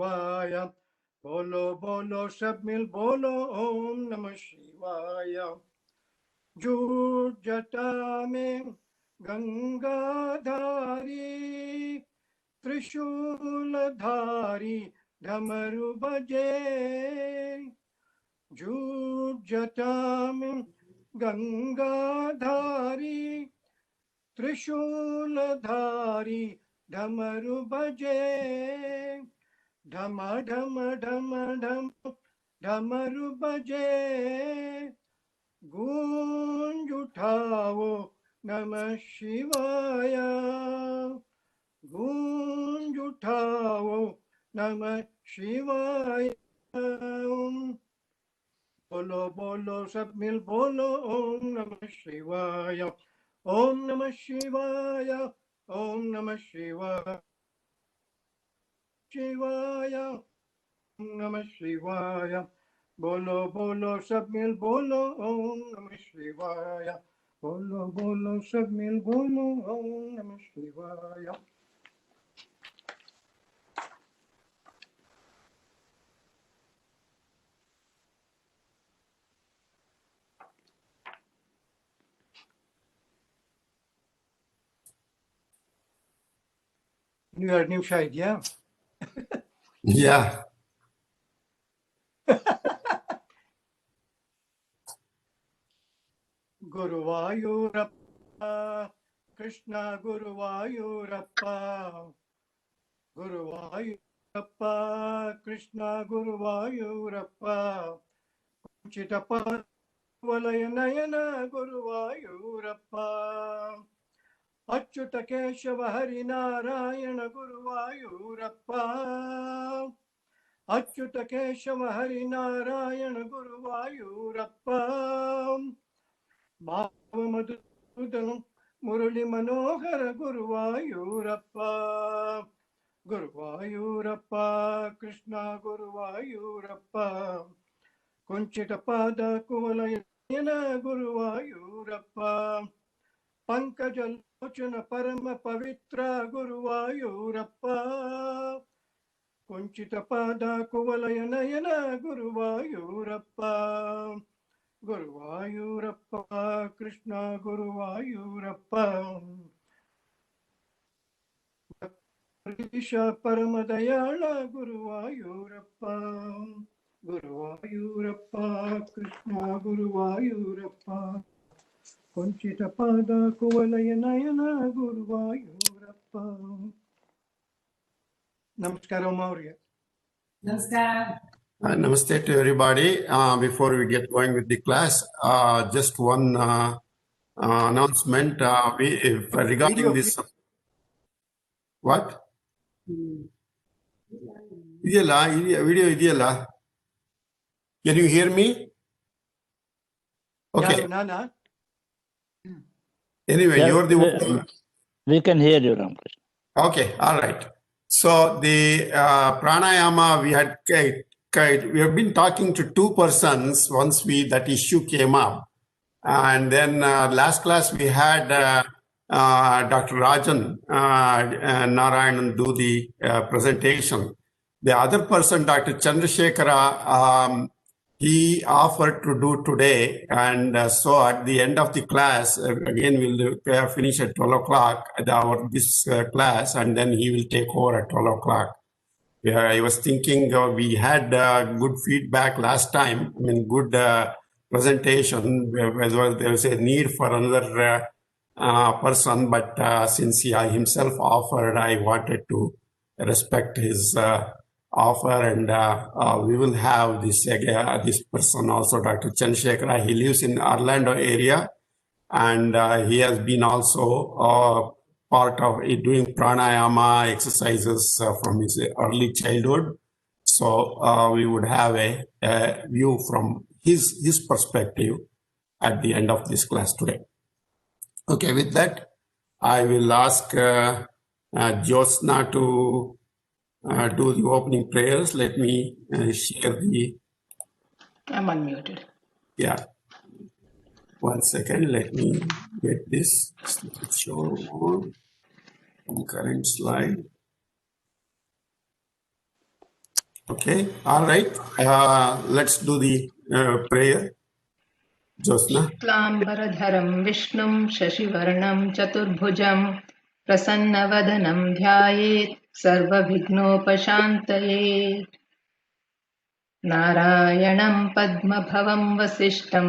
शिवाय। बोलो बोलो सब मिल बोलो ओम नमः शिवाय। जूट जटा में गंगाधारी, त्रिशूलधारी डमरू बजे। जूट जटा में गंगाधारी, त्रिशूलधारी डमरू बजे। ढम ढम ढम ढम डमरू बजे। गूंज उठाओ नमः शिवाय। गूंज उठाओ नमः शिवाय। बोलो बोलो सब मिल बोलो ओम नमः शिवाय। ओम नमः शिवाय। ओम नमः शिवाय। शिवाय ओम नमः शिवाय। बोलो बोलो सब मिल बोलो ओम नमः शिवाय। बोलो बोलो सब मिल बोलो ओम नमः शिवाय। Nu 2 ನಿಮಿಷ ಇದೆಯಾ? Yeah. ಗುರುವಾಯೂರಪ್ಪ ಕೃಷ್ಣ ಗುರುವಾಯೂರಪ್ಪ, ಗುರುವಾಯೂರಪ್ಪ ಕೃಷ್ಣ ಗುರುವಾಯೂರಪ್ಪ, ಕುಂಚಿತಪ ವಲಯ ನಯನ ಗುರುವಾಯೂರಪ್ಪ, ಅಚ್ಯುತ ಕೇಶವ ಹರಿನಾರಾಯಣ ಗುರುವಾಯೂರಪ್ಪ, ಅಚ್ಯುತ ಕೇಶವ ಹರಿನಾರಾಯಣ ಗುರುವಾಯೂರಪ್ಪ, ಮಾವ ಮಧುಸೂದನ ಮುರಳಿ ಮನೋಹರ ಗುರುವಾಯೂರಪ್ಪ, ಗುರುವಾಯೂರಪ್ಪ ಕೃಷ್ಣ ಗುರುವಾಯೂರಪ್ಪ, ಕುಂಚಿತ ಪಾದ ಕುವಲಯನ ಗುರುವಾಯೂರಪ್ಪ, ಪಂಕಜಲೋಚನ ಪರಮ ಪವಿತ್ರ ಗುರುವಾಯೂರಪ್ಪ, ಕುಂಚಿತ ಪಾದ ಕುವಲಯ ನಯನ ಗುರುವಾಯೂರಪ್ಪ, ಗುರುವಾಯೂರಪ್ಪ ಕೃಷ್ಣ ಗುರುವಾಯೂರಪ್ಪ, ಈಶ ಪರಮ ದಯಾಳ ಗುರುವಾಯೂರಪ್ಪ, ಗುರುವಾಯೂರಪ್ಪ ಕೃಷ್ಣ ಗುರುವಾಯೂರಪ್ಪ, ಕುಂಚಿತ ಪಾದ ಕುವಲಯ ನಯನ ಗುರುವಾಯೂರಪ್ಪ. ನಮಸ್ಕಾರ ಅವ್ರಿಗೆ. Namaskar. Namaste to everybody. Before we get going with the class, just one announcement regarding this. What? Video idiyalla? Can you hear me? Okay. Nana? Anyway, Yeah, you're the one. we can hear you, Ramakrishna. Okay, all right. So the pranayama, we have been talking to two persons once that issue came up, and then last class we had Dr. Rajan Narayanan do the presentation. The other person, Dr. Chandrasekhara, he offered to do today, and so at the end of the class, again we'll finish at 12 o'clock this class, and then he will take over at 12 o'clock. I was thinking we had good feedback last time, I mean good presentation, whether there was a need for another person, but since he himself offered, I wanted to respect his offer, and we will have this person also, Dr. Chandrasekhara. He lives in Orlando area, and he has been also part of doing pranayama exercises from his early childhood. So we would have a view from his perspective at the end of this class today. Okay, with that, I will ask Jyotsna to do the opening prayers. Let me share the. I'm unmuted. Yeah. One second. Let me get this show on current slide. Okay, all right. Let's do the prayer. Josna. शुक्लाम्बरधरं विष्णुं शशिवर्णं चतुर्भुजं प्रसन्नवदनं ध्यायेत् सर्वविघ्नोपशान्तये नारायणं पद्मभवं वसिष्ठं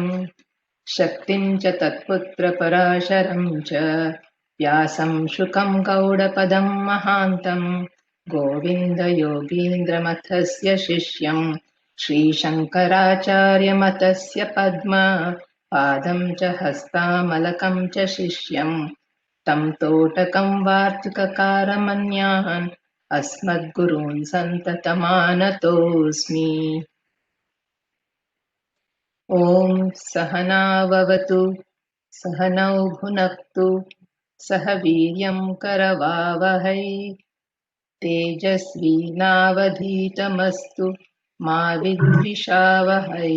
शक्तिं च तत्पुत्रपराशरं च व्यासं शुकं गौडपदं महान्तं गोविन्दयोगीन्द्रमथस्य शिष्यं श्रीशङ्कराचार्यमतस्य पद्मा पादं च हस्तामलकं च शिष्यं तं तोटकं वार्तिककारमन्यान् अस्मद्गुरून् सन्ततमानतोऽस्मि। ॐ सहनाववतु सहनौ भुनक्तु सह वीर्यं करवावहै तेजस्वीनावधीतमस्तु मा विद्विषावहै।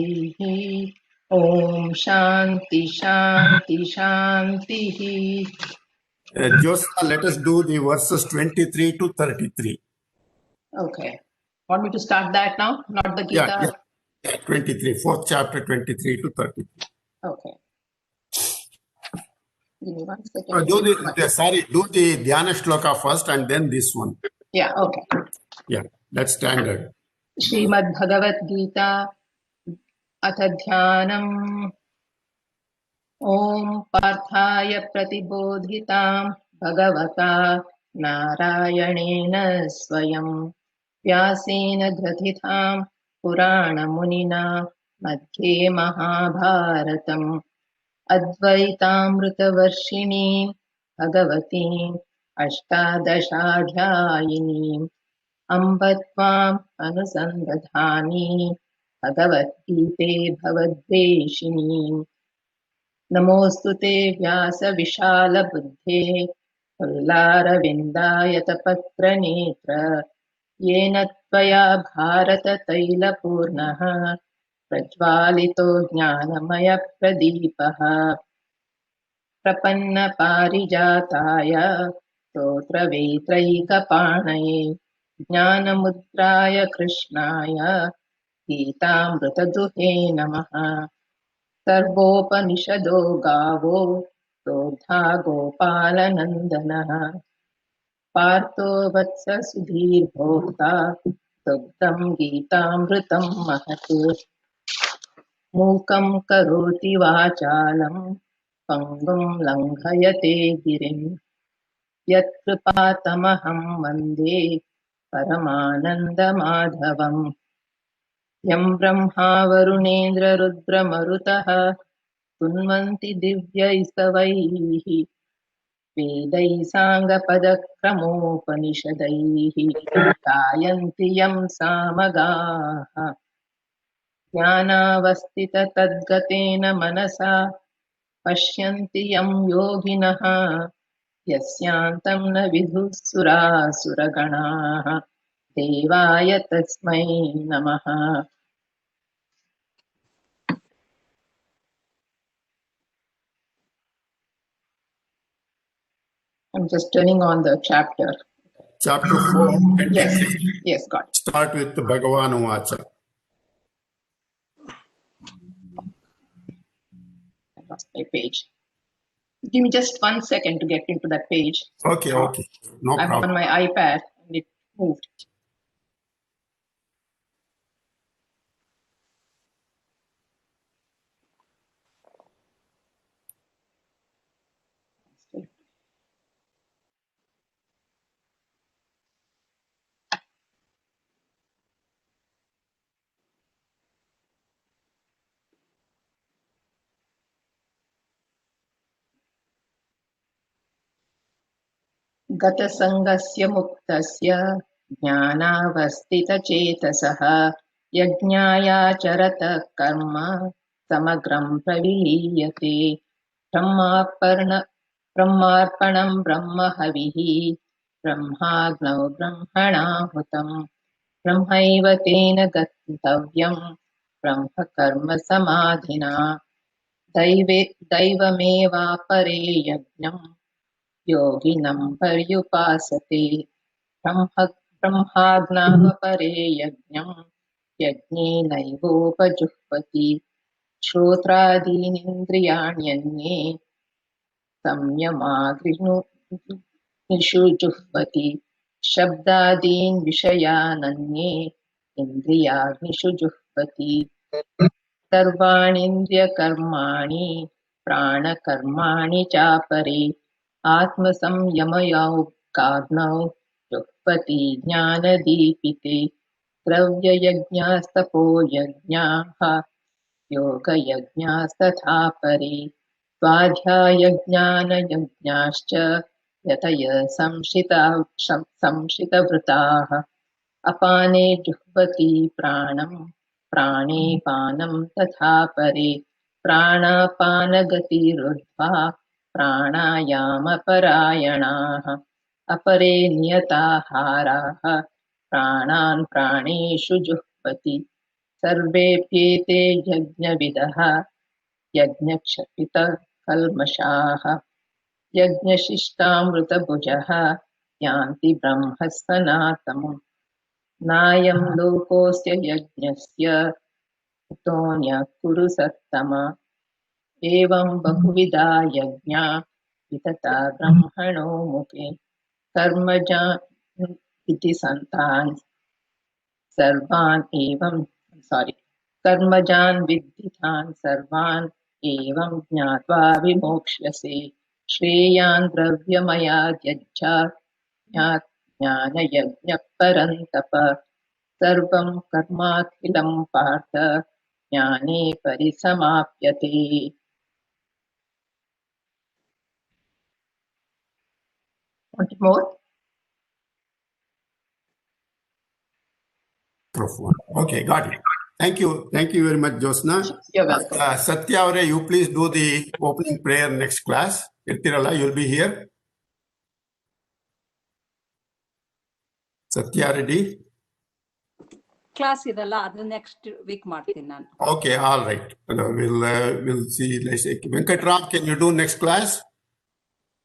ॐ शान्ति शान्ति शान्तिः। Josna, let us do the verses 23 to 33. Okay. Want me to start that now? Not the Gita? Yeah, 23, fourth chapter, 23 to 33. Okay. Give me 1 second. Do the Dhyana Shloka first and then this one. Yeah, okay. Yeah, that's standard. Shrimad Bhagavad Gita अथ ध्यानम्। ॐ पार्थाय प्रतिबोधितां भगवता नारायणेन स्वयं व्यासेन ग्रथितां पुराणमुनिना मध्ये महाभारतम् अद्वैतामृतवर्षिणीं भगवतीम् अष्टादशाध्यायिनीम् अम्ब त्वाम् अनुसन्दधामि भगवद्गीते भवद्वेषिणीम् नमोऽस्तु ते व्यासविशालबुद्धे फुल्लारविन्दायतपत्रनेत्र येन त्वया भारततैलपूर्णः प्रज्वालितो ज्ञानमयप्रदीपः प्रपन्नपारिजाताय स्तोत्रवेत्रैकपाणये ज्ञानमुद्राय कृष्णाय गीतामृतदुहे नमः। सर्वोपनिषदो गावो दोग्धा गोपालनन्दनः पार्थो वत्स सुधीर्भोक्ता दुग्धं गीतामृतं महत् मूकं करोति वाचालं पङ्गुं लङ्घयते गिरिं यत्कृपातमहं वन्दे परमानन्दमाधवम् यं ब्रह्मा वरुणेन्द्ररुद्रमरुतः तुन्वन्ति दिव्यैस्तवैः वेदैः साङ्गपदक्रमोपनिषदैः गायन्ति यं सामगाः ज्ञानावस्थिततद्गतेन मनसा पश्यन्ति यं योगिनः यस्यान्तं न विदुः सुरासुरगणाः देवाय तस्मै नमः। I'm just turning on the chapter. Chapter 4, 23. Yes, got it. Start with Bhagavan Uvacha. I lost my page. Give me just 1 second to get into that page. Okay. No I'm problem. on my iPad and it moved. गतसङ्गस्य मुक्तस्य ज्ञानावस्थितचेतसः यज्ञायाचरतः कर्म समग्रं प्रविलीयते ब्रह्मार्पणं ब्रह्महविः ब्रह्माग्नौ ब्रह्मणाहुतं ब्रह्मैव तेन गन्तव्यं ब्रह्मकर्म समाधिना दैवमेवापरे यज्ञं योगिनं पर्युपासते ब्रह्माज्ञाः परे यज्ञम् यज्ञेनैवोपजुह्वति श्रोत्रादीनीन्द्रियाण्यन्ये संयमाग्निषु जुह्वति शब्दादीन् विषयानन्ये इन्द्रियाग्निषु जुह्वति सर्वाणीन्द्रियकर्माणि प्राणकर्माणि चापरे आत्मसंयमयोगाग्नौ जुह्वति ज्ञानदीपिते द्रव्ययज्ञास्तपो यज्ञाः योगयज्ञास्तथा परे स्वाध्यायज्ञानयज्ञाश्च यतय संशितवृताः अपाने जुह्वति प्राणं प्राणे पानं तथा परे प्राणापानगतिरुद्ध्वा प्राणायामपरायणाः अपरे नियताहाराः प्राणान् प्राणेषु जुह्वति सर्वेऽप्येते यज्ञविदः यज्ञक्षपितकल्मषाः यज्ञशिष्टामृतभुजः यान्ति ब्रह्म सनातनम् नायं लोकोऽस्य यज्ञस्य कुतोऽन्यः कुरु सत्तम एवं बहुविधा यज्ञा वितता ब्रह्मणो मुखे कर्मजान् इति सन्तान् सर्वान् एवं कर्मजान् विद्धितान् सर्वान् एवं ज्ञात्वा विमोक्ष्यसे श्रेयान् द्रव्यमयाद्यज्ञात् ज्ञानयज्ञः परन्तप सर्वं कर्माखिलं पार्थ ज्ञाने परिसमाप्यते. Want more? Okay, got it. Thank you. Thank you very much, Josna. You're welcome. Satya Avare, you please do the opening prayer next class. Irtirala, you'll be here. Satya, ready? Class ಇದಲ್ಲ ಅದು next week ಮಾಡ್ತೀನಿ ನಾನು. Okay, all right. We'll see. Let's say, Venkatram, can you do next class?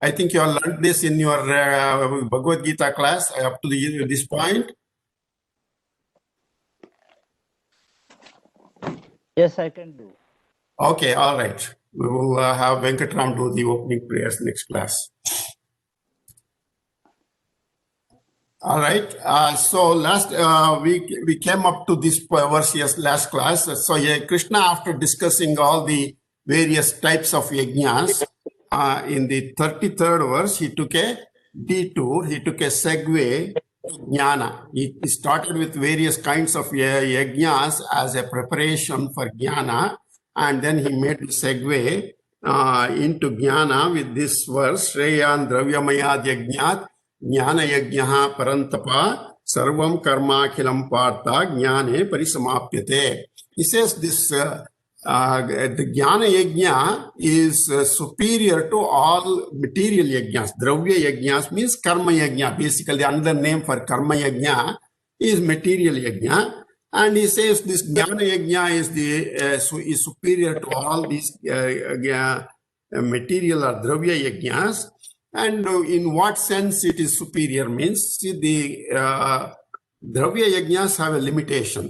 I think you have learned this in your Bhagavad Gita class up to this point. Yes, I can do. Okay, all right. We will have Venkatram do the opening prayers next class. All right. So last we came up to this verse last class. So Krishna, after discussing all the various types of yajnas, in the 33rd verse, he took a detour. He took a segue to jnana. He started with various kinds of yajnas as a preparation for jnana, and then he made the segue into jnana with this verse: Shreyan Dravyamayad Yajnat Jnana Yajnaha Parantapa Sarvam Karma Akhilam Partha Jnane Parisamapyate. He says this. The Jnana Yajna is superior to all material yajnas. Dravya Yajnas means Karma Yajna. Basically, another name for Karma Yajna is material yajna. And he says this Jnana Yajna is superior to all these material or Dravya Yajnas. And in what sense it is superior means, see, the Dravya Yajnas have a limitation.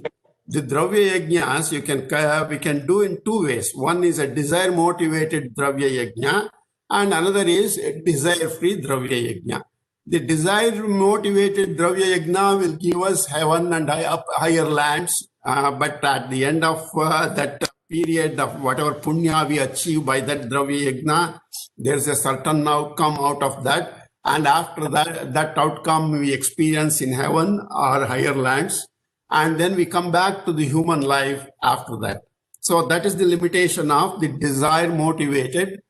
The Dravya Yajnas we can do in two ways. One is a desire-motivated Dravya Yajna, and another is a desire-free Dravya Yajna. The desire-motivated Dravya Yajna will give us heaven and higher lands, but at the end of that period of whatever punya we achieve by that Dravya Yajna, there's a certain outcome out of that. And after that outcome we experience in heaven or higher lands. And then we come back to the human life after that. So that is the limitation of the desire-motivated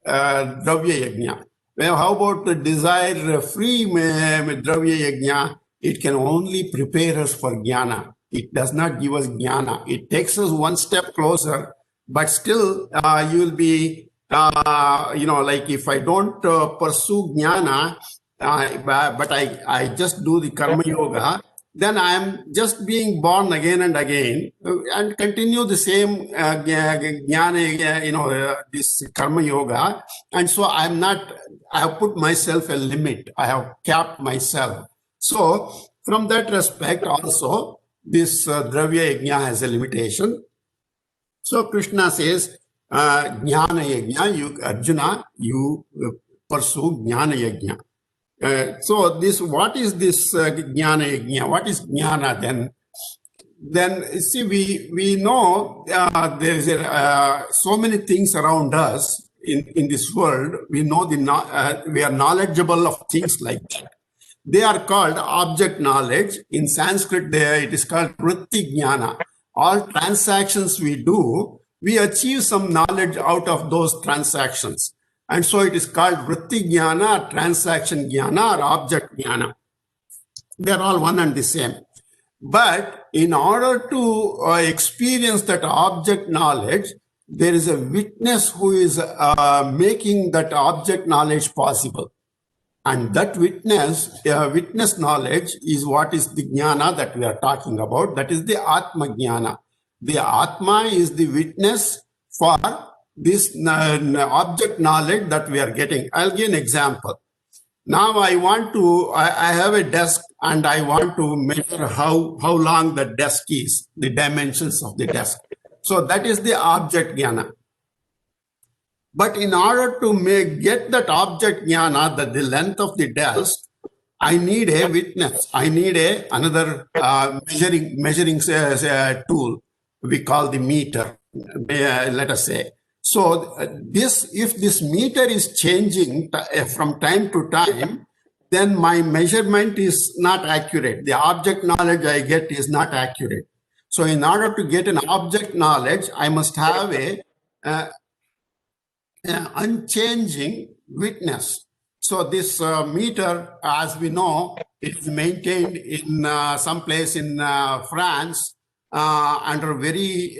Dravya Yajna. Well, how about the desire-free Dravya Yajna? It can only prepare us for Jnana. It does not give us Jnana. It takes us one step closer, but still you will be, like if I don't pursue Jnana, but I just do the Karma Yoga, then I am just being born again and again and continue the same jnana, this Karma Yoga. And so I have put myself a limit. I have capped myself. So from that respect also, this Dravya Yajna has a limitation. So Krishna says, Jnana Yajna, you, Arjuna, you pursue Jnana Yajna. So this, what is this Jnana Yajna? What is Jnana then? Then see, we know there is so many things around us in this world. We know we are knowledgeable of things like that. They are called object knowledge. In Sanskrit, it is called vritti jnana. All transactions we do, we achieve some knowledge out of those transactions. And so it is called vritti jnana, transaction jnana, or object jnana. They are all one and the same. But in order to experience that object knowledge, there is a witness who is making that object knowledge possible. And that witness knowledge is what is the jnana that we are talking about. That is the Atma jnana. The Atma is the witness for this object knowledge that we are getting. I'll give an example. Now I have a desk and I want to measure how long the desk is, the dimensions of the desk. So that is the object jnana. But in order to get that object jnana, the length of the desk, I need a witness. I need another measuring tool. We call the meter, let us say. So if this meter is changing from time to time, then my measurement is not accurate. The object knowledge I get is not accurate. So in order to get an object knowledge, I must have a unchanging witness. So this meter, as we know, it is maintained in some place in France under very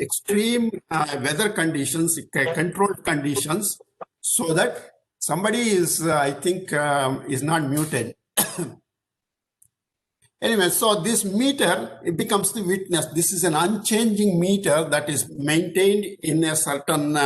extreme weather conditions, controlled conditions, so that somebody is, I think, is not muted. Anyway, so this meter, it becomes the witness. This is an unchanging meter that is maintained in a certain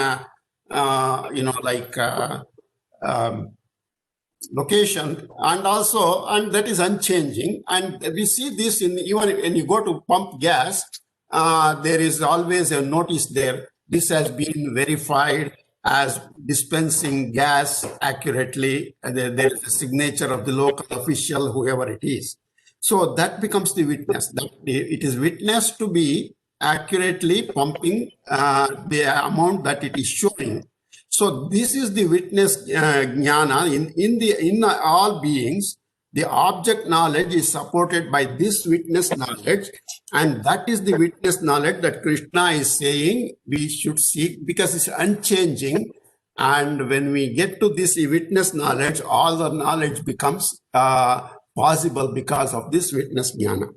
location, and that is unchanging. And we see this even when you go to pump gas, there is always a notice there. This has been verified as dispensing gas accurately. There is a signature of the local official, whoever it is. So that becomes the witness. That it is witnessed to be accurately pumping the amount that it is showing. So this is the witness jnana. In all beings, the object knowledge is supported by this witness knowledge, and that is the witness knowledge that Krishna is saying we should seek, because it's unchanging. And when we get to this witness knowledge, all the knowledge becomes possible because of this witness jnana.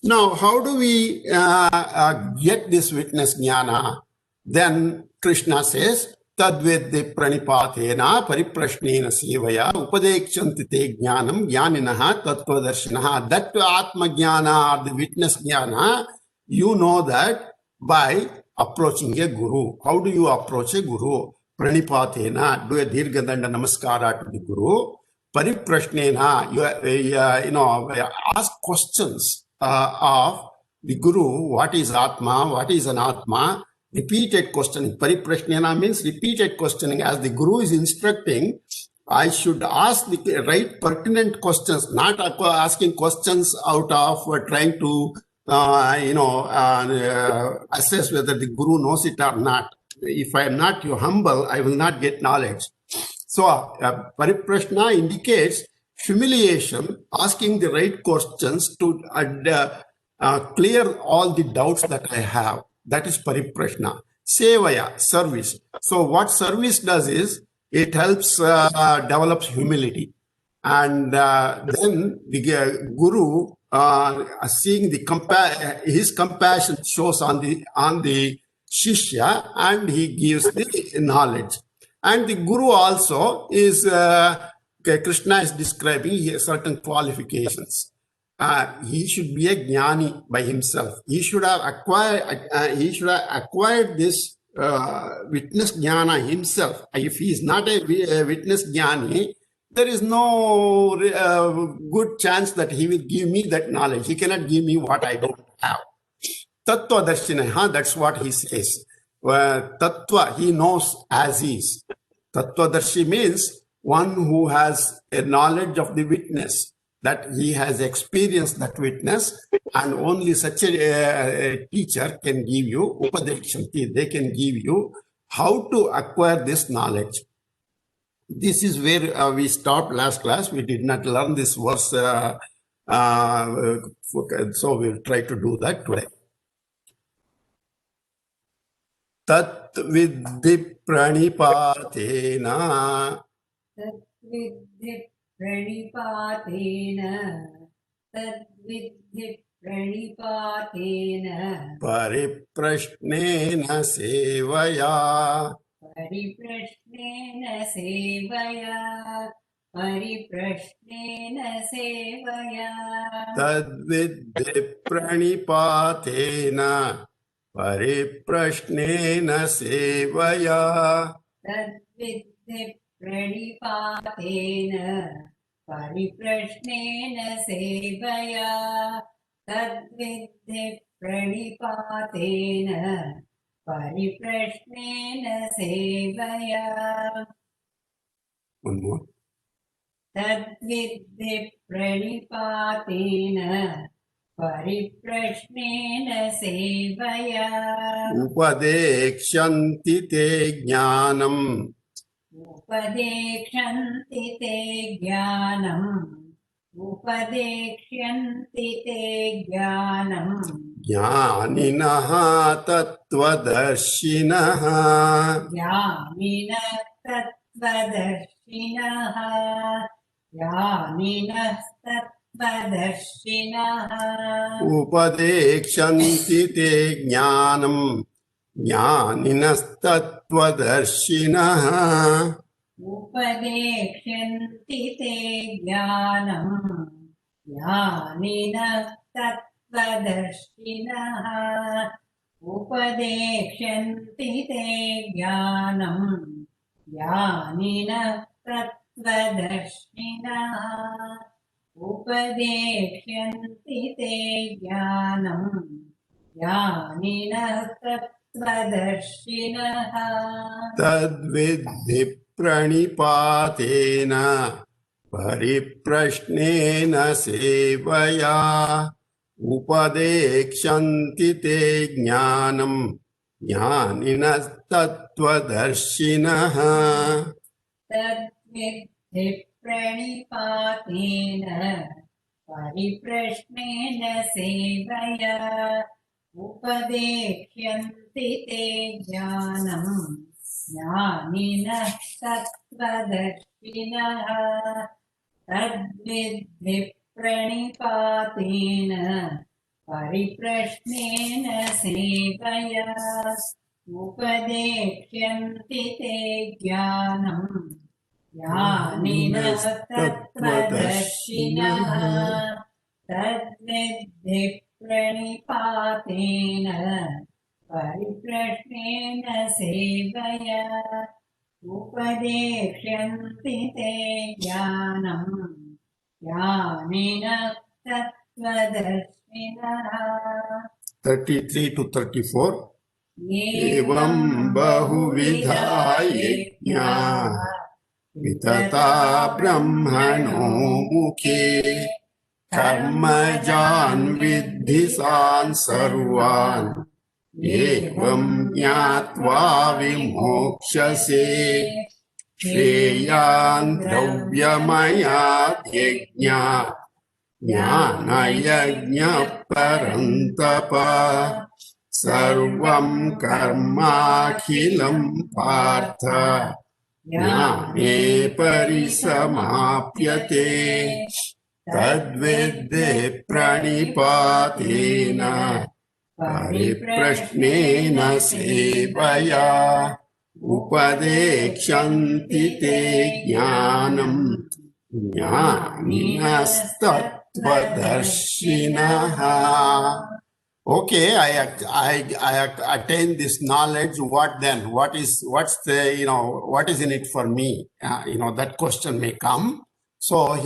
Now, how do we get this witness jnana? Then Krishna says, Tadvedde pranipatena pariprashnena sevaya upadekshyanti te jnanam jnaninaha tattvadarshinaha. That Atma jnana, or the witness jnana, you know that by approaching a guru. How do you approach a guru? Pranipatena, do a dirgadanda namaskara to the guru. Pariprashnena, you ask questions of the guru. What is Atma? What is an Atma? Repeated questioning. Pariprashnena means repeated questioning. As the guru is instructing, I should ask the right pertinent questions, not asking questions out of trying to assess whether the guru knows it or not. If I am not humble, I will not get knowledge. So pariprashna indicates humiliation, asking the right questions to clear all the doubts that I have. That is pariprashna. Sevaya, service. So what service does is, it helps develops humility. And then the guru, seeing his compassion shows on the shishya, and he gives the knowledge. And the guru also is, Krishna is describing certain qualifications. He should be a jnani by himself. He should have acquired this witness jnana himself. If he is not a witness jnani, there is no good chance that he will give me that knowledge. He cannot give me what I don't have. Tattva Darshina, that's what he says. Tattva, he knows as is. Tattva Darshi means one who has a knowledge of the witness, that he has experienced that witness, and only such a teacher can give you Upadekshanti. They can give you how to acquire this knowledge. This is where we stopped last class. We did not learn this verse, so we'll try to do that today. Tat vidhi pranipatena. Tadvidhi pranipatena. Tadvidhi pranipatena. Pariprashnena sevaya. Pariprashnena sevaya. Pariprashnena sevaya. Tadvidhi pranipatena. Pariprashnena sevaya. Tadvidhi pranipatena. Pariprashnena sevaya. Tadvidhi pranipatena. Pariprashnena sevaya. One more. Tadvidhi pranipatena. Pariprashnena sevaya. Upadekshanti te jnanam. Upadekshanti te jnanam. Upadekshanti te jnanam. Jnaninaha tattvadarshinaha. Jnanina tattvadarshinaha. Jnanina tattvadarshinaha. Upadekshanti te jnanam. Jnaninastattvadarshinaha. Upadekshanti te jnanam. Jnanina tattvadarshinaha. Upadekshanti te jnanam. Jnanina tattvadarshinaha. Upadekshanti te jnanam. Jnanina tattvadarshinaha. Tadvidhi pranipatena. Pariprashnena sevaya. Upadekshanti te jnanam. Jnaninastattvadarshinaha. Tadvidhi pranipatena. Pariprashnena sevaya. Upadekshanti te jnanam. Jnanina tattvadarshinaha. Tadvidhi pranipatena. Pariprashnena sevaya. Upadekshanti te jnanam. Jnanina tattvadarshinaha. Tadvidhi pranipatena. Pariprashnena sevaya. Upadekshanti te jnanam. Jnanina tattvadarshinaha. 33 to 34. Evam bahuvidha yajna vitata brahmano mukhe karmajan viddhisan sarvan evam jnatva vimokshase shreyan dravyamayat yajna jnana yajna parantapa sarvam karmakhilam partha jnane parisamapyate tadvidhi pranipatena pariprashnena sevaya upadekshanti te jnanam jnaninastattvadarshinaha. Okay, I attain this knowledge. What then? What's the, what is in it for me? That question may come. So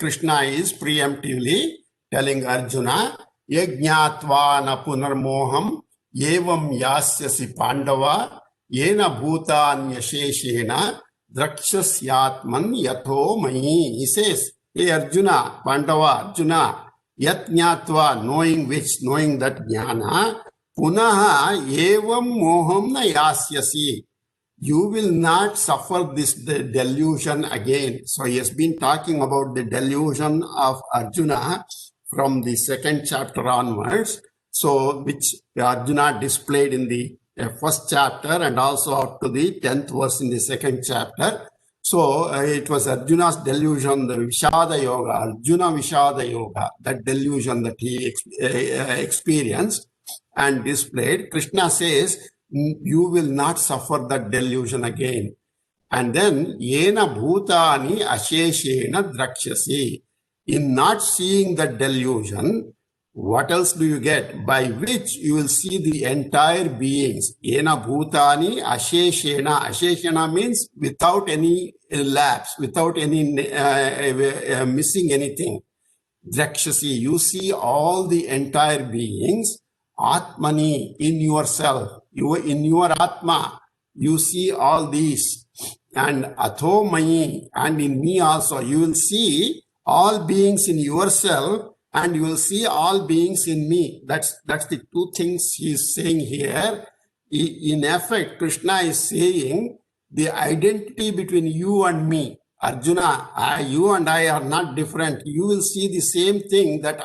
Krishna is preemptively telling Arjuna, Yajñātvā na punarmoham evam yasyasi pandava yena bhutanyasheshena drakṣasyatman yatho mahi. He says, hey Arjuna, Pandava, Arjuna, Yajñātvā, knowing which, knowing that jnana, punaha evam moham na yasyasi. You will not suffer this delusion again. So he has been talking about the delusion of Arjuna from the second chapter onwards. So which Arjuna displayed in the first chapter and also up to the 10th verse in the second chapter. So it was Arjuna's delusion, the Vishada Yoga, Arjuna Vishada Yoga, that delusion that he experienced and displayed. Krishna says, you will not suffer that delusion again. And then, yena bhutani asheshena drakshasi. In not seeing that delusion, what else do you get? By which you will see the entire beings. Yena bhutani asheshena. Asheshena means without any lapse, without any missing anything. Drakshasi, you see all the entire beings. Atmani, in yourself. In your Atma, you see all these. And Atho Mayi, and in me also, you will see all beings in yourself and you will see all beings in me. That's the two things he is saying here. In effect, Krishna is saying the identity between you and me. Arjuna, you and I are not different. You will see the same thing that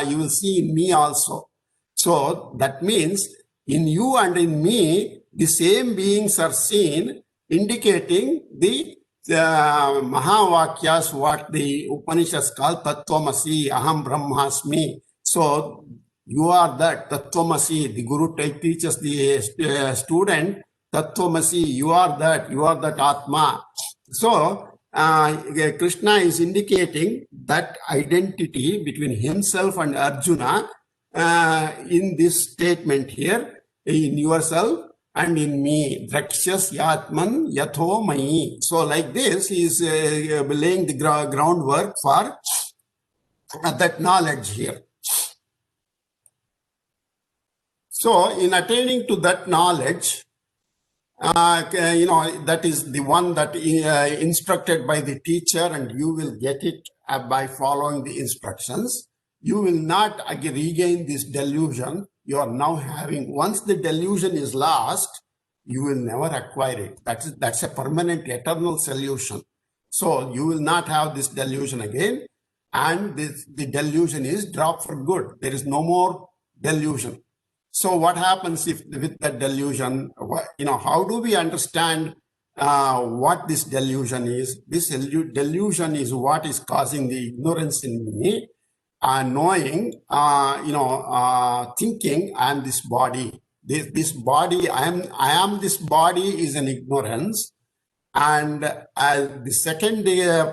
you will see in me also. So that means in you and in me, the same beings are seen, indicating the Mahavakyas, what the Upanishads call Tattvamasi, Aham Brahmasmi. So you are that Tattvamasi. The Guru teaches the student, Tattvamasi, you are that Atma. So Krishna is indicating that identity between himself and Arjuna in this statement here, in yourself and in me. Drakshas yatman yatho mayi. So like this, he is laying the groundwork for that knowledge here. So in attaining to that knowledge, that is the one that instructed by the teacher, and you will get it by following the instructions. You will not regain this delusion you are now having. Once the delusion is lost, you will never acquire it. That's a permanent, eternal solution. So you will not have this delusion again, and the delusion is dropped for good. There is no more delusion. So what happens if with that delusion, how do we understand what this delusion is? This delusion is what is causing the ignorance in me, knowing, thinking I am this body. This body, I am this body is an ignorance. And the second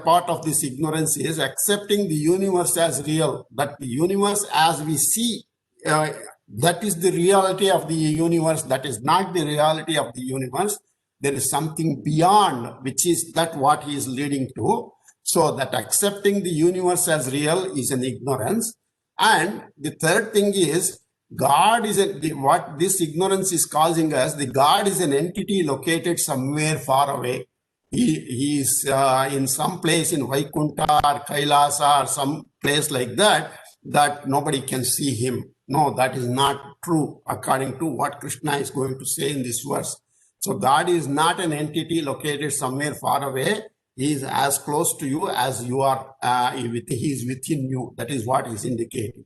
part of this ignorance is accepting the universe as real, that the universe as we see, that is the reality of the universe. That is not the reality of the universe. There is something beyond, which is that what he is leading to. So that accepting the universe as real is an ignorance. And the third thing is, God is what this ignorance is causing us. The God is an entity located somewhere far away. He is in some place in Vaikunta or Kailasa or some place like that nobody can see him. No, that is not true according to what Krishna is going to say in this verse. So God is not an entity located somewhere far away. He is as close to you as you are. He is within you. That is what is indicating.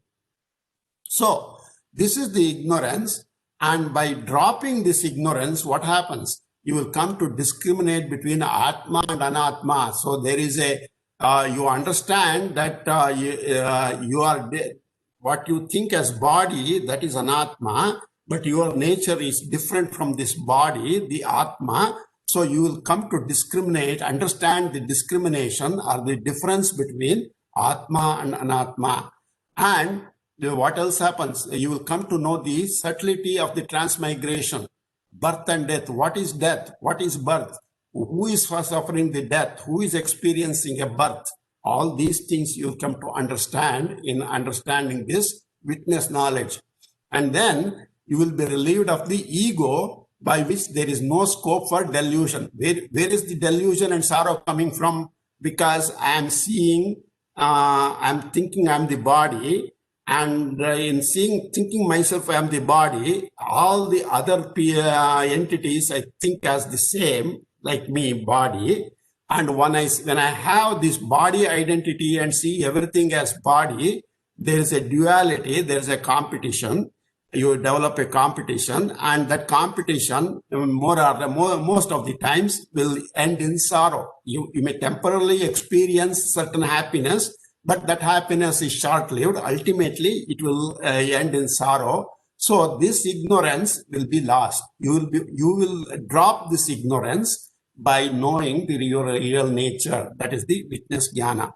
So this is the ignorance. And by dropping this ignorance, what happens? You will come to discriminate between Atma and Anatma. So there is you understand that you are what you think as body, that is Anatma, but your nature is different from this body, the Atma. So you will come to discriminate, understand the discrimination or the difference between Atma and Anatma. And what else happens? You will come to know the subtlety of the transmigration, birth and death. What is death? What is birth? who is suffering the death, who is experiencing a birth. All these things you come to understand in understanding this witness knowledge. And then you will be relieved of the ego by which there is no scope for delusion. Where is the delusion and sorrow coming from? Because I am seeing, I'm thinking I'm the body, and in thinking myself I am the body, all the other entities I think as the same, like me, body. And when I have this body identity and see everything as body, there is a duality, there is a competition. You develop a competition, and that competition, most of the times, will end in sorrow. You may temporarily experience certain happiness, but that happiness is short-lived. Ultimately, it will end in sorrow. So this ignorance will be lost. You will drop this ignorance by knowing your real nature. That is the witness jnana.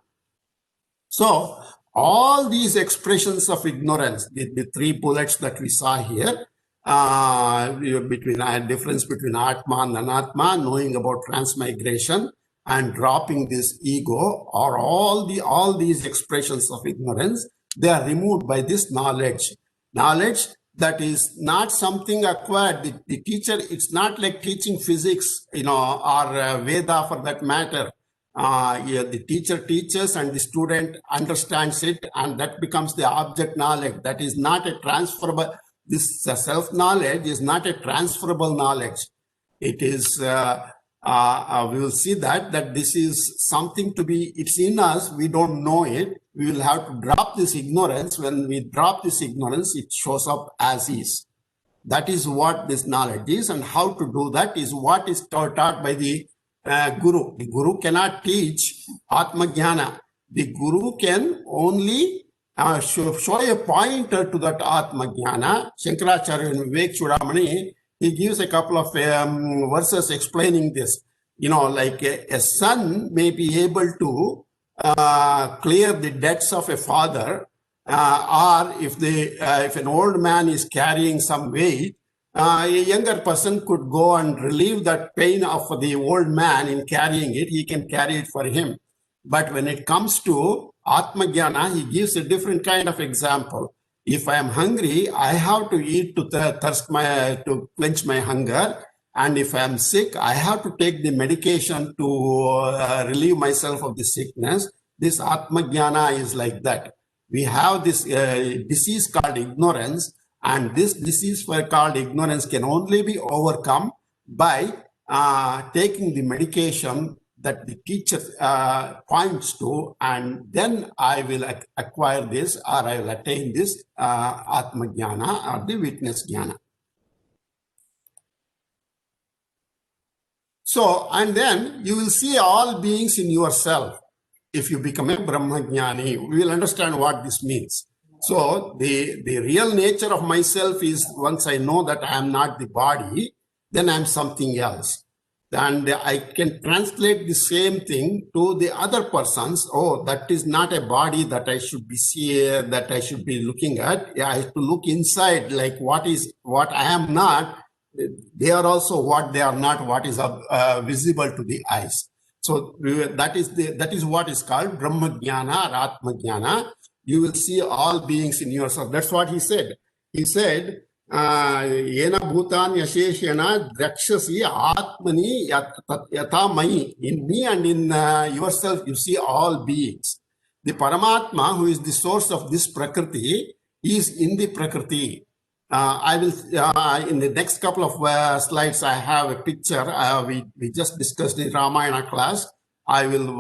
So all these expressions of ignorance, the three bullets that we saw here, between difference between Atma and Anatma, knowing about transmigration and dropping this ego, or all these expressions of ignorance, they are removed by this knowledge. Knowledge that is not something acquired. The teacher, it's not like teaching physics, or Veda for that matter. The teacher teaches and the student understands it, and that becomes the object knowledge. That is not a transferable, this self-knowledge is not a transferable knowledge. It is, we will see that this is something to be, it's in us, we don't know it. We will have to drop this ignorance. When we drop this ignorance, it shows up as is. That is what this knowledge is, and how to do that is what is taught by the Guru. The Guru cannot teach Atma Jnana. The Guru can only show a pointer to that Atma Jnana. Shankaracharya in Vivek Chudamani, he gives a couple of verses explaining this. Like a son may be able to clear the debts of a father, or if an old man is carrying some weight, a younger person could go and relieve that pain of the old man in carrying it. He can carry it for him. But when it comes to Atma Jnana, he gives a different kind of example. If I am hungry, I have to eat to quench my hunger. And if I am sick, I have to take the medication to relieve myself of the sickness. This Atma Jnana is like that. We have this disease called ignorance, and this disease called ignorance can only be overcome by taking the medication that the teacher points to, and then I will acquire this, or I will attain this Atma Jnana or the witness Jnana. So, and then you will see all beings in yourself. If you become a Brahmajnani, we will understand what this means. So the real nature of myself is, once I know that I am not the body, then I am something else. And I can translate the same thing to the other persons. Oh, that is not a body that I should be seeing, that I should be looking at. Yeah, I have to look inside, like what I am not. They are also what they are not, what is visible to the eyes. So that is what is called Brahma Jnana or Atma Jnana. You will see all beings in yourself. That's what he said. He said, Yena bhutan yasheshena drakshasi atmani yata mai. In me and in yourself, you see all beings. The Paramatma, who is the source of this Prakriti, is in the Prakriti. I will, in the next couple of slides, I have a picture. We just discussed in Ramayana class. I will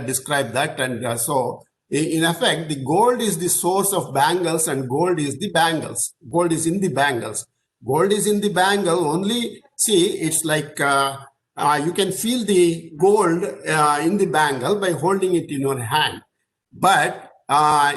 describe that. And so, in effect, the gold is the source of bangles, and gold is the bangles. Gold is in the bangles. Gold is in the bangle only. See, it's like you can feel the gold in the bangle by holding it in your hand. But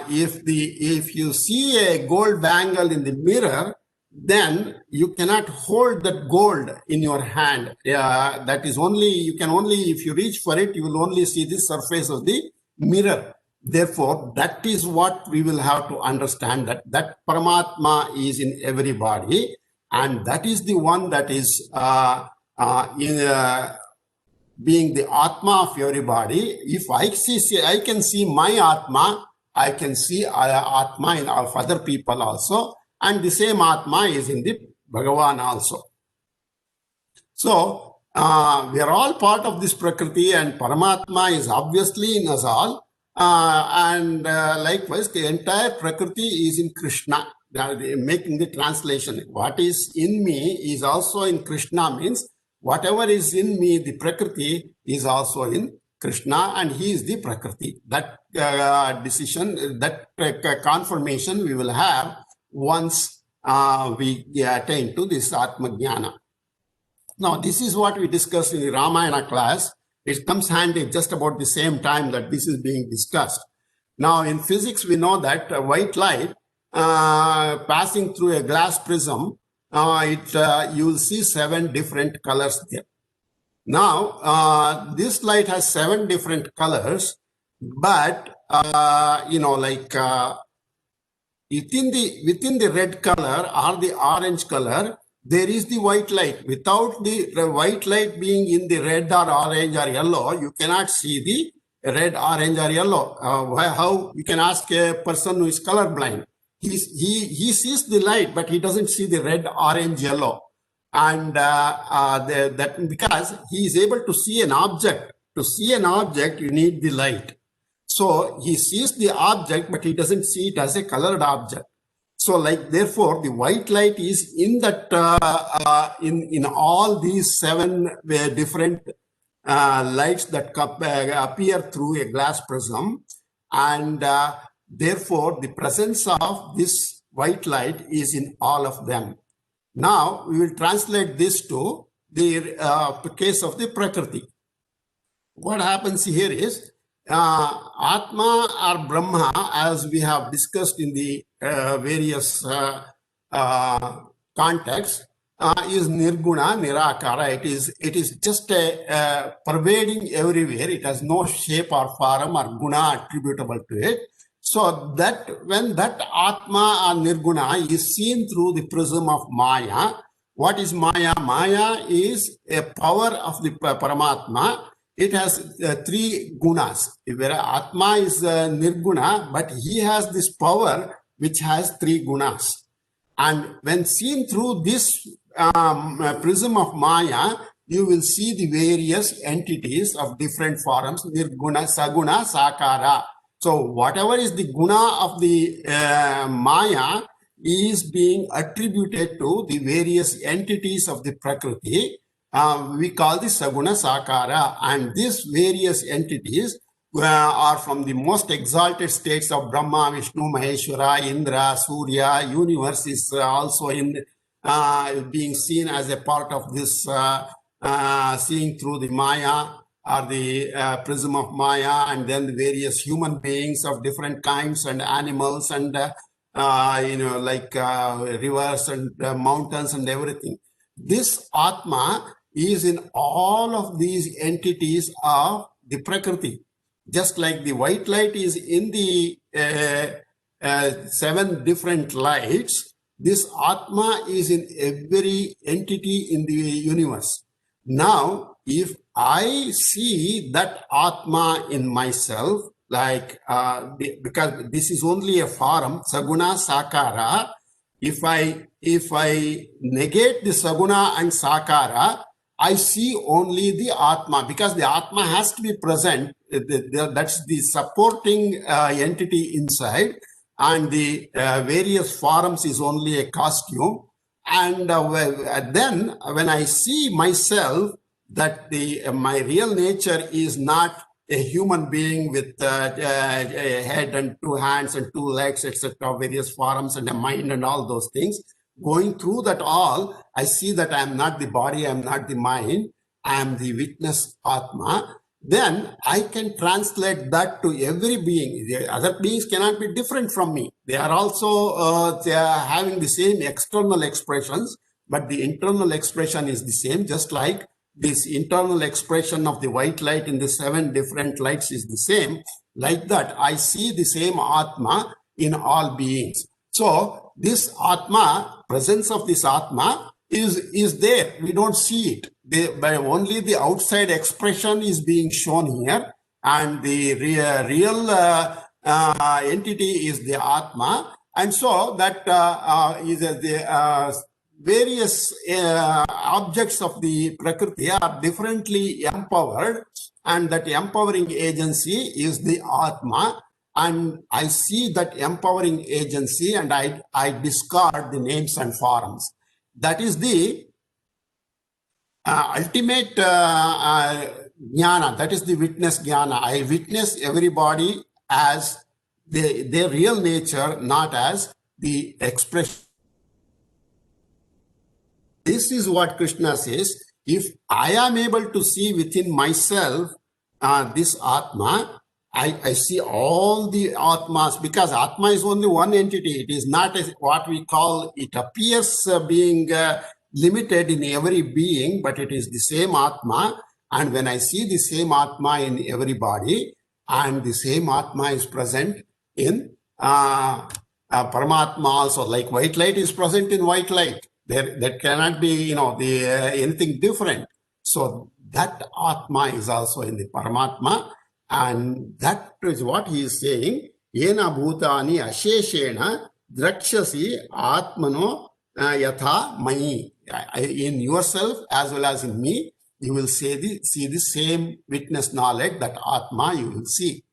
if you see a gold bangle in the mirror, then you cannot hold that gold in your hand. That is only, you can only, if you reach for it, you will only see the surface of the mirror. Therefore, that is what we will have to understand, that Paramatma is in everybody, and that is the one that is being the Atma of everybody. If I can see my Atma, I can see Atma in of other people also. And the same Atma is in the Bhagavan also. So we are all part of this Prakriti, and Paramatma is obviously in us all. Likewise, the entire Prakriti is in Krishna. Making the translation, what is in me is also in Krishna, means whatever is in me, the Prakriti, is also in Krishna, and he is the Prakriti. That decision, that confirmation we will have once we attain to this Atma Jnana. Now, this is what we discussed in the Ramayana class. It comes handy just about the same time that this is being discussed. Now, in physics, we know that white light passing through a glass prism, you will see 7 different colors there. Now, this light has 7 different colors, but within the red color or the orange color, there is the white light. Without the white light being in the red or orange or yellow, you cannot see the red, orange or yellow. How you can ask a person who is colorblind? He sees the light, but he doesn't see the red, orange, yellow. And that because he is able to see an object. To see an object, you need the light. So he sees the object, but he doesn't see it as a colored object. So, therefore, the white light is in that in all these 7 different lights that appear through a glass prism, and therefore the presence of this white light is in all of them. Now we will translate this to the case of the Prakriti. What happens here is Atma or Brahma, as we have discussed in the various contexts, is Nirguna, Nirakara. It is just a pervading everywhere. It has no shape or form or guna attributable to it. So that when that Atma or Nirguna is seen through the prism of Maya, what is Maya? Maya is a power of the Paramatma. It has 3 gunas. Atma is Nirguna, but he has this power which has 3 gunas. And when seen through this prism of Maya, you will see the various entities of different forms, Nirguna, Saguna, Sakara. So whatever is the guna of the Maya is being attributed to the various entities of the Prakriti. We call this Saguna Sakara, and these various entities are from the most exalted states of Brahma, Vishnu, Maheshwara, Indra, Surya. Universe is also in being seen as a part of this seeing through the Maya or the prism of Maya, and then the various human beings of different kinds and animals and rivers and mountains and everything. This Atma is in all of these entities of the Prakriti. Just like the white light is in the 7 different lights, this Atma is in every entity in the universe. Now, if I see that Atma in myself, because this is only a form, Saguna Sakara, if I negate the Saguna and Sakara, I see only the Atma, because the Atma has to be present. That's the supporting entity inside, and the various forms is only a costume. And then when I see myself, that my real nature is not a human being with a head and 2 hands and 2 legs, etc., various forms and a mind and all those things. Going through that all, I see that I am not the body, I am not the mind, I am the witness Atma. Then I can translate that to every being. The other beings cannot be different from me. They are also they are having the same external expressions, but the internal expression is the same, just like this internal expression of the white light in the 7 different lights is the same. Like that, I see the same Atma in all beings. So this Atma, presence of this Atma is there. We don't see it. but only the outside expression is being shown here, and the real entity is the Atma. And so that is the various objects of the Prakriti are differently empowered, and that empowering agency is the Atma. And I see that empowering agency, and I discard the names and forms. That is the ultimate jnana, that is the witness jnana. I witness everybody as their real nature, not as the expression. This is what Krishna says. If I am able to see within myself this Atma, I see all the Atmas, because Atma is only one entity. It is not what we call, it appears being limited in every being, but it is the same Atma. And when I see the same Atma in everybody, and the same Atma is present in Paramatma also, like white light is present in white light. There cannot be, anything different. So that Atma is also in the Paramatma. And that is what he is saying. Yena bhutani asheshena drakshasi atmano yatha mai. In yourself as well as in me, you will see the same witness knowledge, that Atma you will see.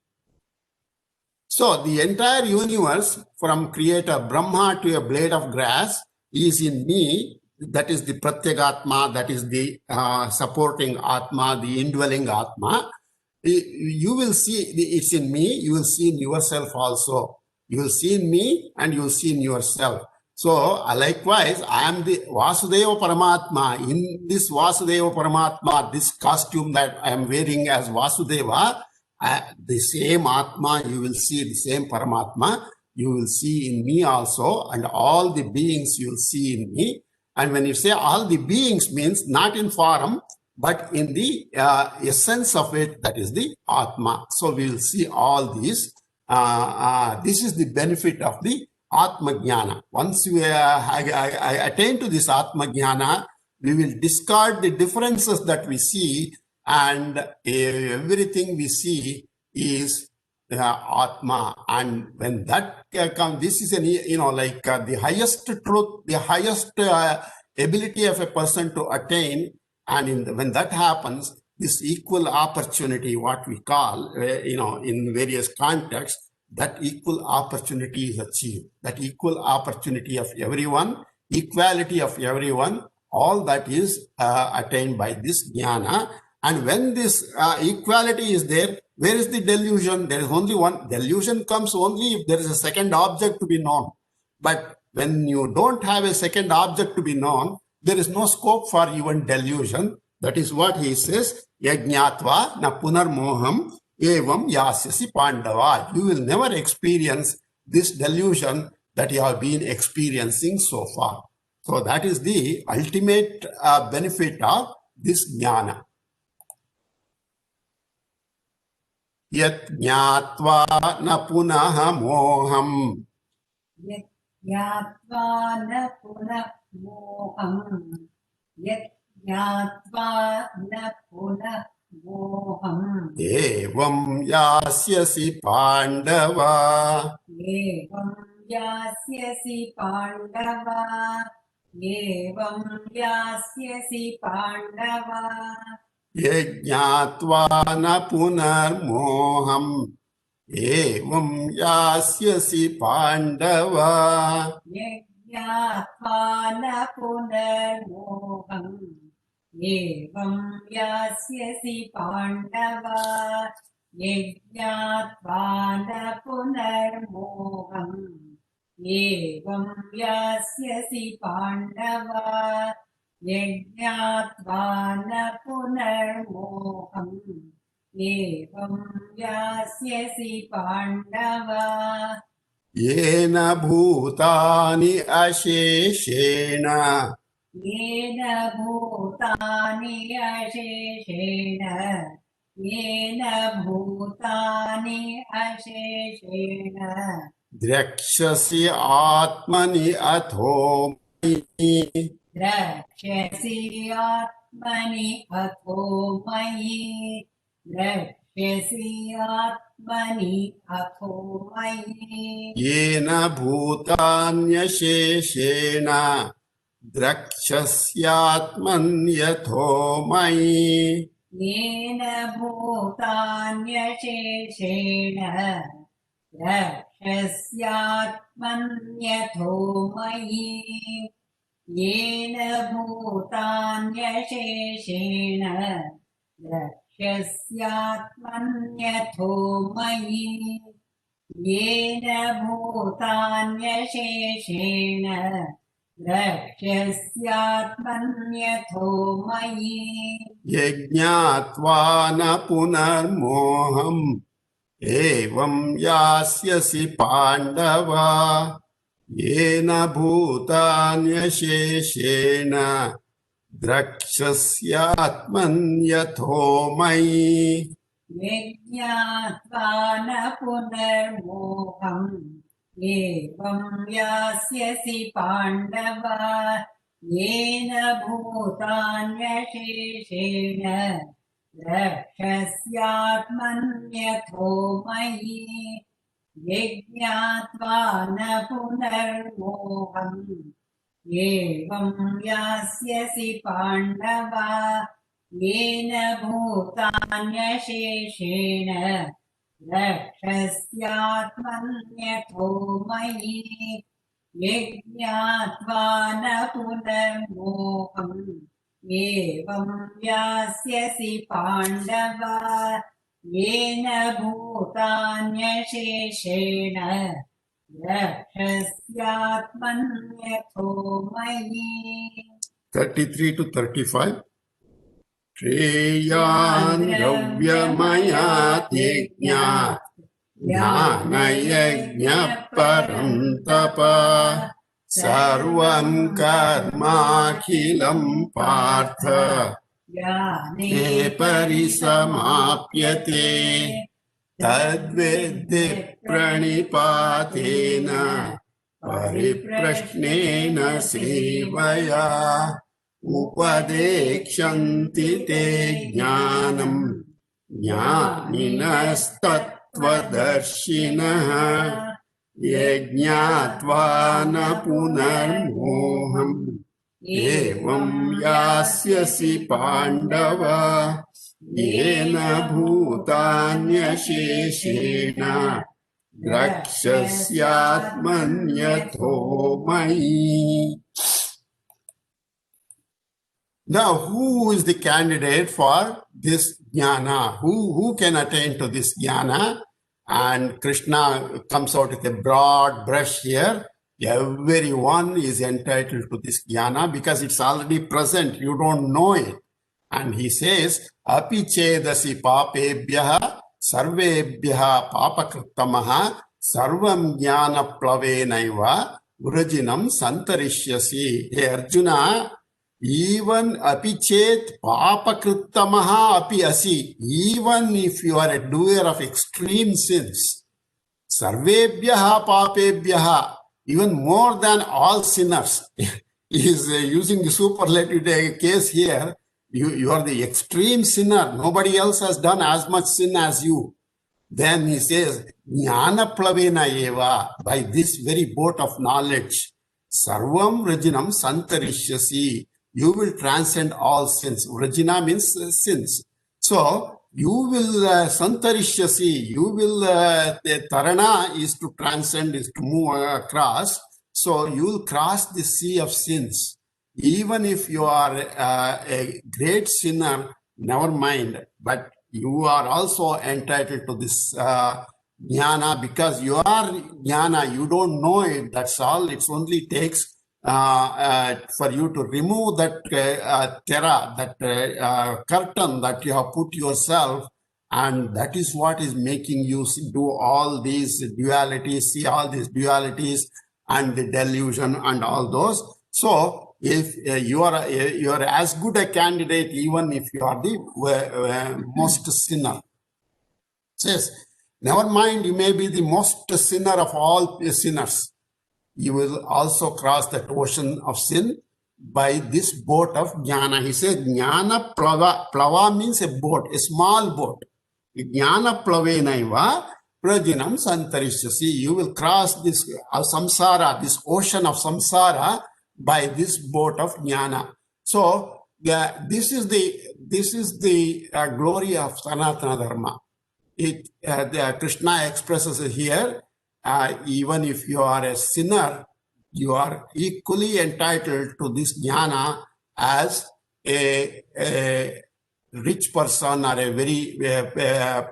So the entire universe, from creator Brahma to a blade of grass, is in me. That is the Pratyagatma, that is the supporting Atma, the indwelling Atma. You will see it's in me, you will see in yourself also. You will see in me and you will see in yourself. So likewise, I am the Vasudeva Paramatma. In this Vasudeva Paramatma, this costume that I am wearing as Vasudeva, the same Atma, you will see the same Paramatma, you will see in me also, and all the beings you will see in me. And when you say all the beings, means not in form, but in the essence of it, that is the Atma. So we will see all these. This is the benefit of the Atma Jnana. Once we attain to this Atma Jnana, we will discard the differences that we see, and everything we see is Atma. And when that comes, this is the highest truth, the highest ability of a person to attain. And when that happens, this equal opportunity, what we call, in various contexts, that equal opportunity is achieved. That equal opportunity of everyone, equality of everyone, all that is attained by this jnana. And when this equality is there, where is the delusion? There is only one. Delusion comes only if there is a second object to be known. But when you don't have a second object to be known, there is no scope for even delusion. That is what he says, Yajñatva na punarmoham evam yasyasi pandava. You will never experience this delusion that you have been experiencing so far. So that is the ultimate benefit of this jnana. Yat jnatva na punaha moham. Yat jnatva na punah moham. Yat jnatva na punah moham. Evam yasyasi pandava. Evam yasyasi pandava. Evam yasyasi pandava. Yajñatva na punarmoham. Evam yasyasi pandava. Yajñatva na punarmoham. Evam yasyasi pandava. Yajñatva na punarmoham. Evam yasyasi pandava. Yajñatva na punarmoham. Evam yasyasi pandava. Yena bhutani asheshena. Yena bhutani asheshena. Yena bhutani asheshena. Drakshasi atmani atho. Drakshasi आत्मनि अथो मयि द्रक्ष्यसि आत्मनि अथो मयि येन भूतान्यशेषेण द्रक्ष्यस्यात्मन्यथो मयि येन भूतान्यशेषेण द्रक्ष्यस्यात्मन्यथो मयि येन भूतान्यशेषेण द्रक्ष्यस्यात्मन्यथो मयि येन भूतान्यशेषेण द्रक्ष्यस्यात्मन्यथो मयि यज्ञात्वा न पुनर्मोहम् एवं यास्यसि पाण्डव येन भूतान्यशेषेण द्रक्ष्यस्यात्मन्यथो मयि यज्ञात्वा न पुनर्मोहम् एवं यास्यसि पाण्डव येन भूतान्यशेषेण द्रक्ष्यस्यात्मन्यथो मयि यज्ञात्वा न पुनर्मोहम् एवं यास्यसि पाण्डव येन भूतान्यशेषेण द्रक्ष्यस्यात्मन्यथो मयि यज्ञात्वा न पुनर्मोहम् एवं यास्यसि पाण्डव येन भूतान्यशेषेण द्रक्ष्यस्यात्मन्यथो मयि 33 to 35 श्रेयान् द्रव्यमयात् यज्ञात् ज्ञानयज्ञः परं तप सर्वं कर्माखिलं पार्थ ज्ञाने परिसमाप्यते तद्विद्धि प्रणिपातेन परिप्रश्नेन सेवया उपदेक्षन्ति ते ज्ञानम् ज्ञानिनस्तत्त्वदर्शिनः यज्ञात्वा न पुनर्मोहम् एवं यास्यसि पाण्डव येन भूतान्यशेषेण द्रक्ष्यस्यात्मन्यथो मयि. Now, who is the candidate for this jnana? Who can attain to this jnana? And Krishna comes out with a broad brush here. Everyone is entitled to this jnana because it's already present. You don't know it. And he says, api chedasi papebhyaha sarvebhyaha papakrittamaha sarvam jnana plavenaiva vrajinam santarishyasi. Hey Arjuna, even apichet papakrittamaha api asi, even if you are a doer of extreme sins, sarvebhyaha papebhyaha, even more than all sinners, he is using the superlative case here. You are the extreme sinner. Nobody else has done as much sin as you. Then he says, jnana plavena eva, by this very boat of knowledge, sarvam vrajinam santarishyasi, you will transcend all sins. Vrajina means sins. So, you will santarishyasi, you will, the tarana is to transcend, is to move across. So, you will cross the sea of sins. Even if you are a great sinner, never mind, but you are also entitled to this jnana because you are jnana, you don't know it, that's all. It only takes for you to remove that tera, that curtain that you have put yourself, and that is what is making you do all these dualities, see all these dualities and the delusion and all those. So, if you are as good a candidate, even if you are the most sinner. Says, never mind, you may be the most sinner of all sinners. You will also cross that ocean of sin. by this boat of jnana. He says jnana plava. Plava means a boat, a small boat. Jnana plavenaiva prajinam santarishyasi. You will cross this samsara, this ocean of samsara, by this boat of jnana. So this is the glory of Sanatana Dharma. Krishna expresses it here. Even if you are a sinner, you are equally entitled to this jnana as a rich person or a very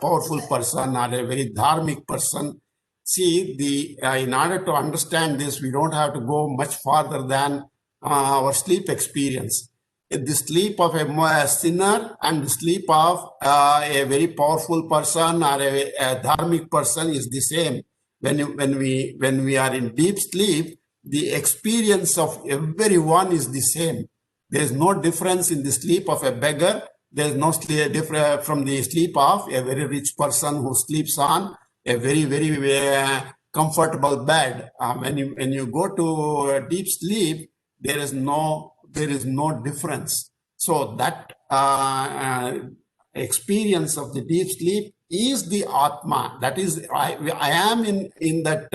powerful person or a very dharmic person. See, in order to understand this, we don't have to go much farther than our sleep experience. The sleep of a sinner and the sleep of a very powerful person or a dharmic person is the same. When we are in deep sleep, the experience of everyone is the same. There is no difference in the sleep of a beggar. There is no difference from the sleep of a very rich person who sleeps on a very, very comfortable bed. When you go to deep sleep, there is no difference. So that experience of the deep sleep is the Atma. That is, I am in that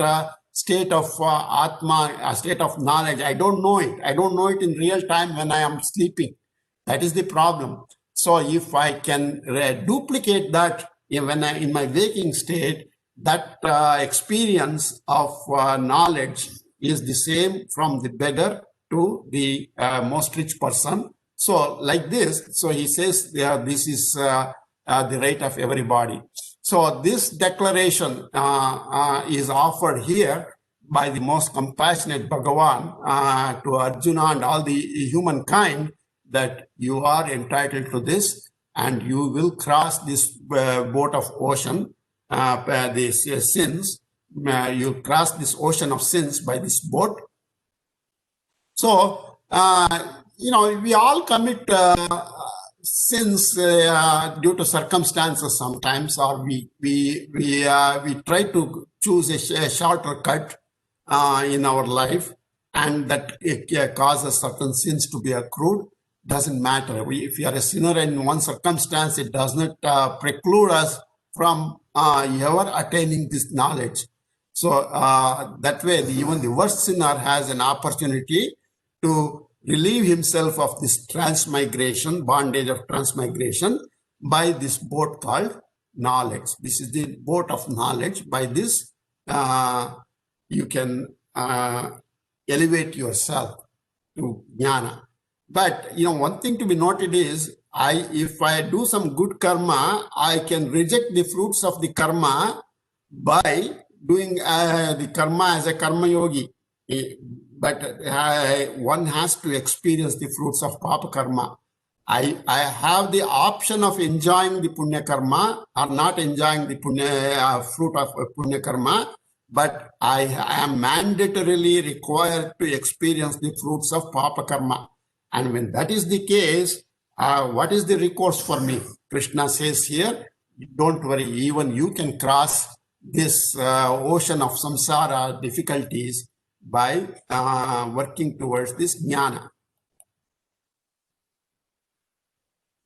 state of Atma, a state of knowledge. I don't know it. I don't know it in real time when I am sleeping. That is the problem. So if I can duplicate that in my waking state, that experience of knowledge is the same from the beggar to the most rich person. So like this, so he says this is the right of everybody. So this declaration is offered here by the most compassionate Bhagavan to Arjuna and all the humankind, that you are entitled to this and you will cross this boat of ocean, these sins. You cross this ocean of sins by this boat. So, we all commit sins due to circumstances sometimes, or we try to choose a shorter cut in our life, and that it causes certain sins to be accrued. Doesn't matter. If you are a sinner in one circumstance, it does not preclude us from ever attaining this knowledge. So that way, even the worst sinner has an opportunity to relieve himself of this transmigration, bondage of transmigration, by this boat called knowledge. This is the boat of knowledge. By this, you can elevate yourself to jnana. But, one thing to be noted is, if I do some good karma, I can reject the fruits of the karma by doing the karma as a karma yogi. But one has to experience the fruits of papa karma. I have the option of enjoying the punya karma or not enjoying the fruit of punya karma, but I am mandatorily required to experience the fruits of papa karma. And when that is the case, what is the recourse for me? Krishna says here, don't worry, even you can cross this ocean of samsara difficulties by working towards this jnana.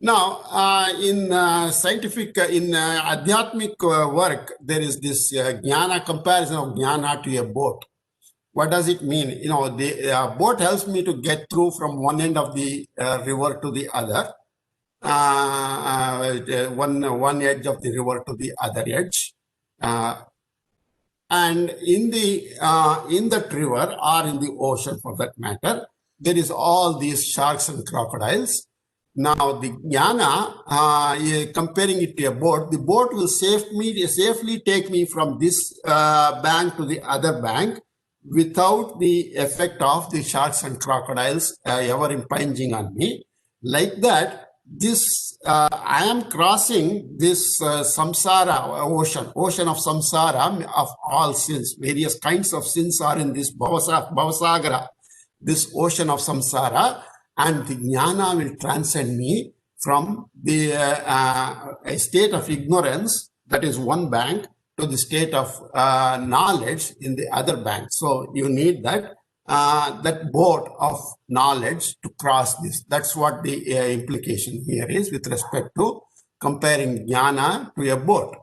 Now, in scientific, in adhyatmic work, there is this jnana comparison of jnana to a boat. What does it mean? The boat helps me to get through from one end of the river to the other, one edge of the river to the other edge. And in that river, or in the ocean for that matter, there is all these sharks and crocodiles. Now, the jnana, comparing it to a boat, the boat will safely take me from this bank to the other bank without the effect of the sharks and crocodiles ever impinging on me. Like that, I am crossing this samsara ocean of samsara of all sins. Various kinds of sins are in this bhavasagara, this ocean of samsara, and the jnana will transcend me from the a state of ignorance, that is one bank, to the state of knowledge in the other bank. So you need that that boat of knowledge to cross this. That's what the implication here is with respect to comparing jnana to a boat.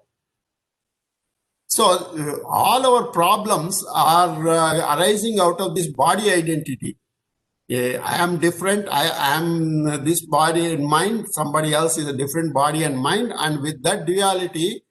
So all our problems are arising out of this body identity. I am different. I am this body and mind. Somebody else is a different body and mind. And with that duality,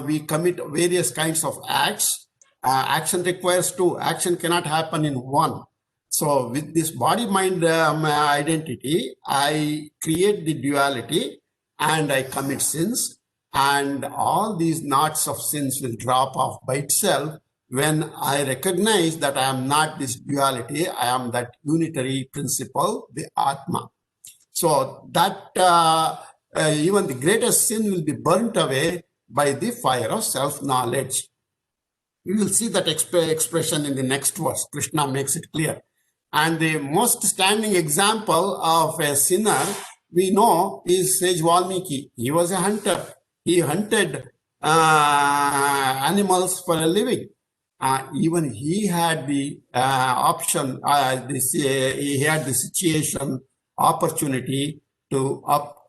we commit various kinds of acts. Action requires two. Action cannot happen in one. So with this body-mind identity, I create the duality and I commit sins. And all these knots of sins will drop off by itself when I recognize that I am not this duality, I am that unitary principle, the Atma. So that even the greatest sin will be burnt away by the fire of self-knowledge. We will see that expression in the next verse. Krishna makes it clear. And the most standing example of a sinner we know is Sage Valmiki. He was a hunter. He hunted animals for a living. Even he had the option, he had the situation, opportunity to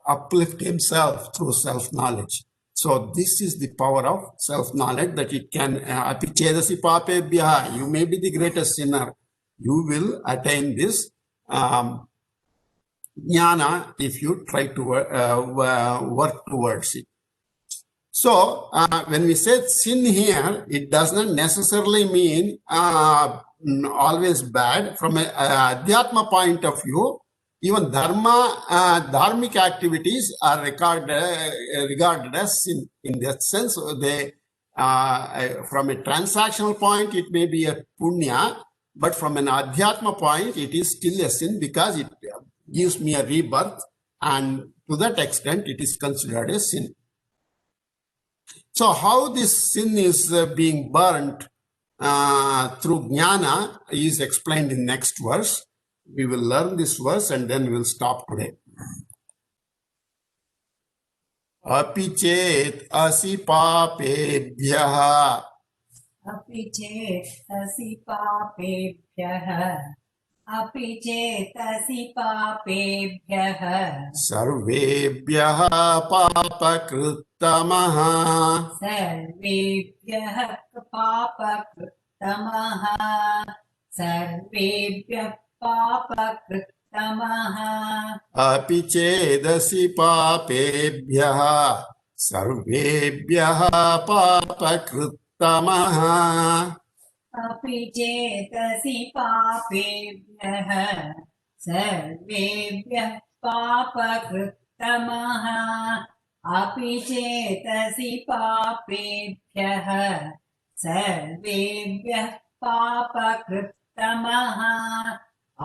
uplift himself through self-knowledge. So this is the power of self-knowledge, that it can, apichedasi papebhya, you may be the greatest sinner, you will attain this jnana if you try to work towards it. So when we say sin here, it does not necessarily mean always bad. From a Adhyatma point of view, even dharmic activities are regarded as sin. In that sense, they from a transactional point, it may be a punya, but from an Adhyatma point, it is still a sin because it gives me a rebirth, and to that extent, it is considered a sin. So how this sin is being burnt through jnana is explained in next verse. We will learn this verse and then we will stop today. Api chet asi papebhyah. अपि चेतसि पापेभ्यः अपि चेतसि पापेभ्यः Sarvebhyah papakrittamah. सर्वेभ्यः पापकृत्तमः सर्वेभ्यः पापकृत्तमः Api chedasi papebhyah. Sarvebhyah papakrittamah. अपि चेतसि पापेभ्यः सर्वेभ्यः पापकृत्तमः अपि चेतसि पापेभ्यः सर्वेभ्यः पापकृत्तमः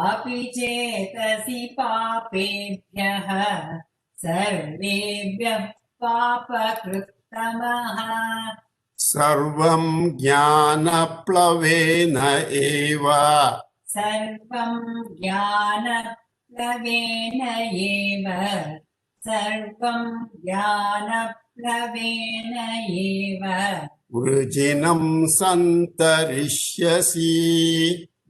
अपि चेतसि पापेभ्यः सर्वेभ्यः पापकृत्तमः Sarvam jnanaplavena eva. सर्वं ज्ञानप्लवेन एव सर्वं ज्ञानप्लवेन एव Vrujinam santarishyasi.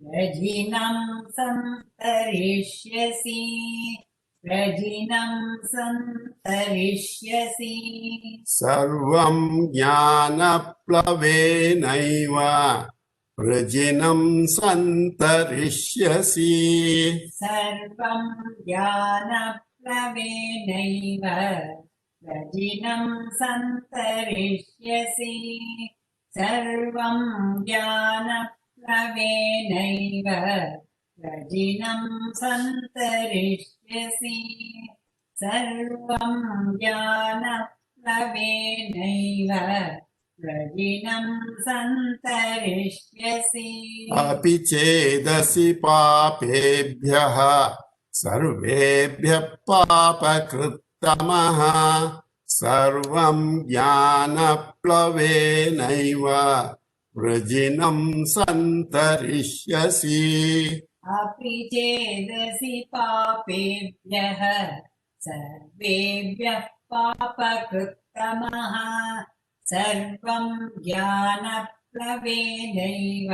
रजिनं सन्तरिष्यसि रजिनं सन्तरिष्यसि Sarvam jnanaplavenaiva. Vrujinam santarishyasi. सर्वं ज्ञानप्लवेनैव रजिनं सन्तरिष्यसि सर्वं ज्ञानप्लवेनैव रजिनं सन्तरिष्यसि सर्वं ज्ञानप्लवेनैव रजिनं सन्तरिष्यसि Api chedasi papebhyah. Sarvebhyah papakrittamah. Sarvam jnanaplavenaiva. Vrujinam santarishyasi. अपि चेदसि पापेभ्यः सर्वेभ्यः पापकृत्तमः सर्वं ज्ञानप्लवेनैव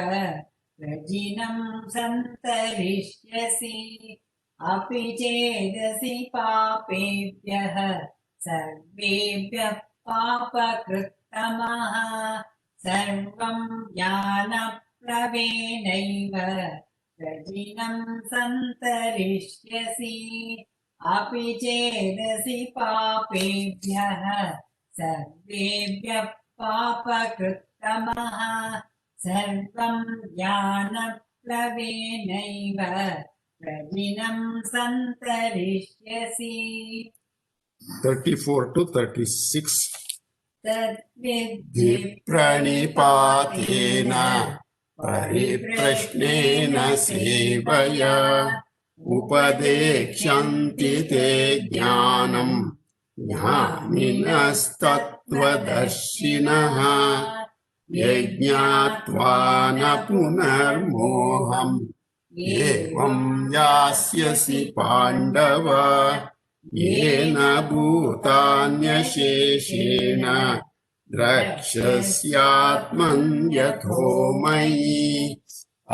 रजिनं सन्तरिष्यसि अपि चेदसि पापेभ्यः सर्वेभ्यः पापकृत्तमः सर्वं ज्ञानप्लवेनैव रजिनं सन्तरिष्यसि अपि चेदसि पापेभ्यः सर्वेभ्यः पापकृत्तमः सर्वं ज्ञानप्लवेनैव रजिनं सन्तरिष्यसि 34 to 36. तद्विद्धि प्रणिपातेन परिप्रश्नेन सेवया उपदेक्ष्यन्ति ते ज्ञानम् ज्ञानिनस्तत्त्वदर्शिनः यज्ञात्वा न पुनर्मोहम् एवं यास्यसि पाण्डव येन भूतान्यशेषेण द्रक्ष्यस्यात्मन् यथो मयि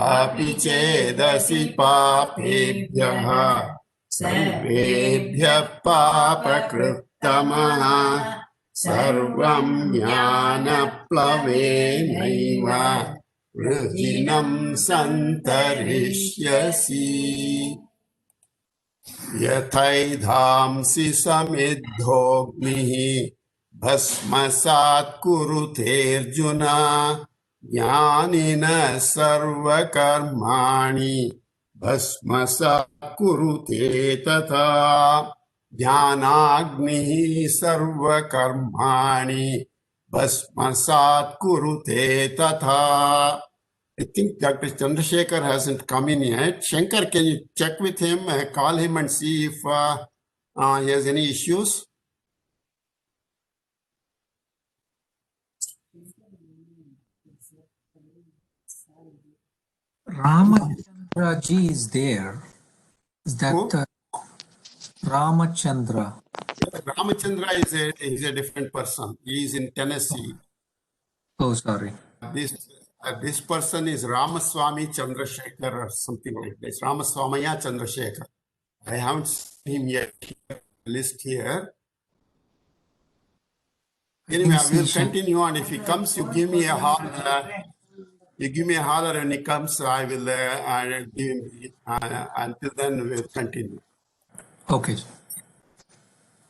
अपि चेदसि पापेभ्यः सर्वेभ्यः पापकृत्तमः सर्वं ज्ञानप्लवेनैव वृजिनं सन्तरिष्यसि यथैधांसि समिद्धोऽग्निः भस्मसात् कुरुतेऽर्जुन ज्ञानिनः सर्वकर्माणि भस्मसात् कुरुते तथा ज्ञानाग्निः सर्वकर्माणि भस्मसात् कुरुते तथा. I think Dr. Chandrasekhar hasn't come in yet. Shankar, can you check with him, call him and see if he has any issues? Ramachandra ji is there. Is that Who? Ramachandra? Ramachandra is a different person. He is in Tennessee. Oh, sorry. This person is Ramaswamy Chandrasekhar or something like this. Ramaswamaya Chandrasekhar. I haven't seen him yet. List here. Anyway, I will continue on. If he comes, you give me a holler. You give me a holler when he comes. I will give him. Until then, we'll continue. Okay.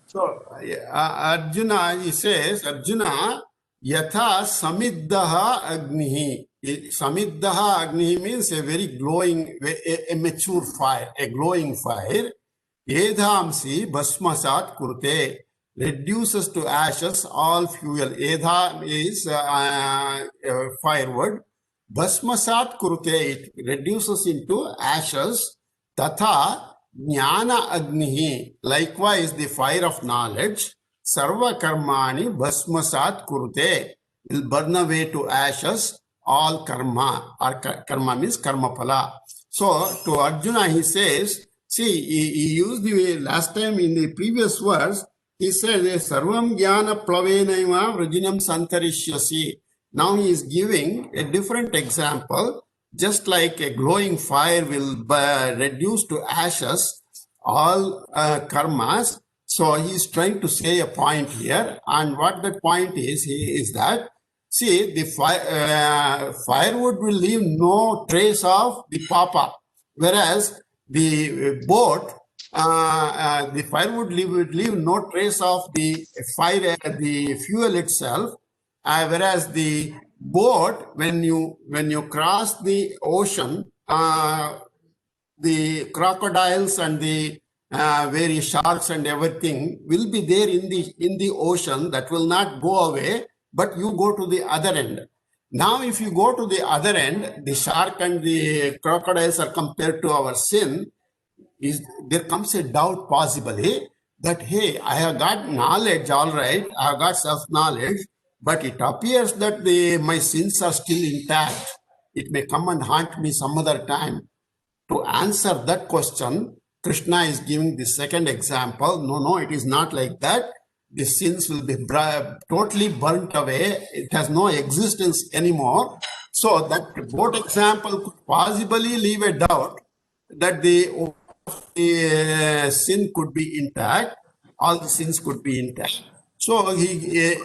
So, Arjuna, he says, Arjuna, yatha samiddaha agnihi. Samiddaha agnihi means a very glowing, a mature fire, a glowing fire. Edhamsi bhasmasat kurte, reduces to ashes all fuel. Edha is firewood. Bhasmasat kurte, it reduces into ashes. Tatha jnana agnihi, likewise the fire of knowledge. Sarva karmani bhasmasat kurte, will burn away to ashes all karma, or karma means karma phala. So to Arjuna he says, see, he used the last time in the previous verse, he said, Sarvam jnana plavenaiva vrajinam santarishyasi. Now he is giving a different example, just like a glowing fire will reduce to ashes all karmas. So he is trying to say a point here, and what the point is that, see, the firewood will leave no trace of the papa, whereas the boat, the firewood would leave no trace of the fire, the fuel itself, whereas the boat, when you cross the ocean, the crocodiles and the various sharks and everything will be there in the ocean. That will not go away, but you go to the other end. Now, if you go to the other end, the shark and the crocodiles are compared to our sin. There comes a doubt possibly that, hey, I have got knowledge, all right, I have got self-knowledge, but it appears that my sins are still intact. It may come and haunt me some other time. To answer that question, Krishna is giving the second example. No, it is not like that. The sins will be totally burnt away. It has no existence anymore. So that boat example could possibly leave a doubt that the sin could be intact, all the sins could be intact. So he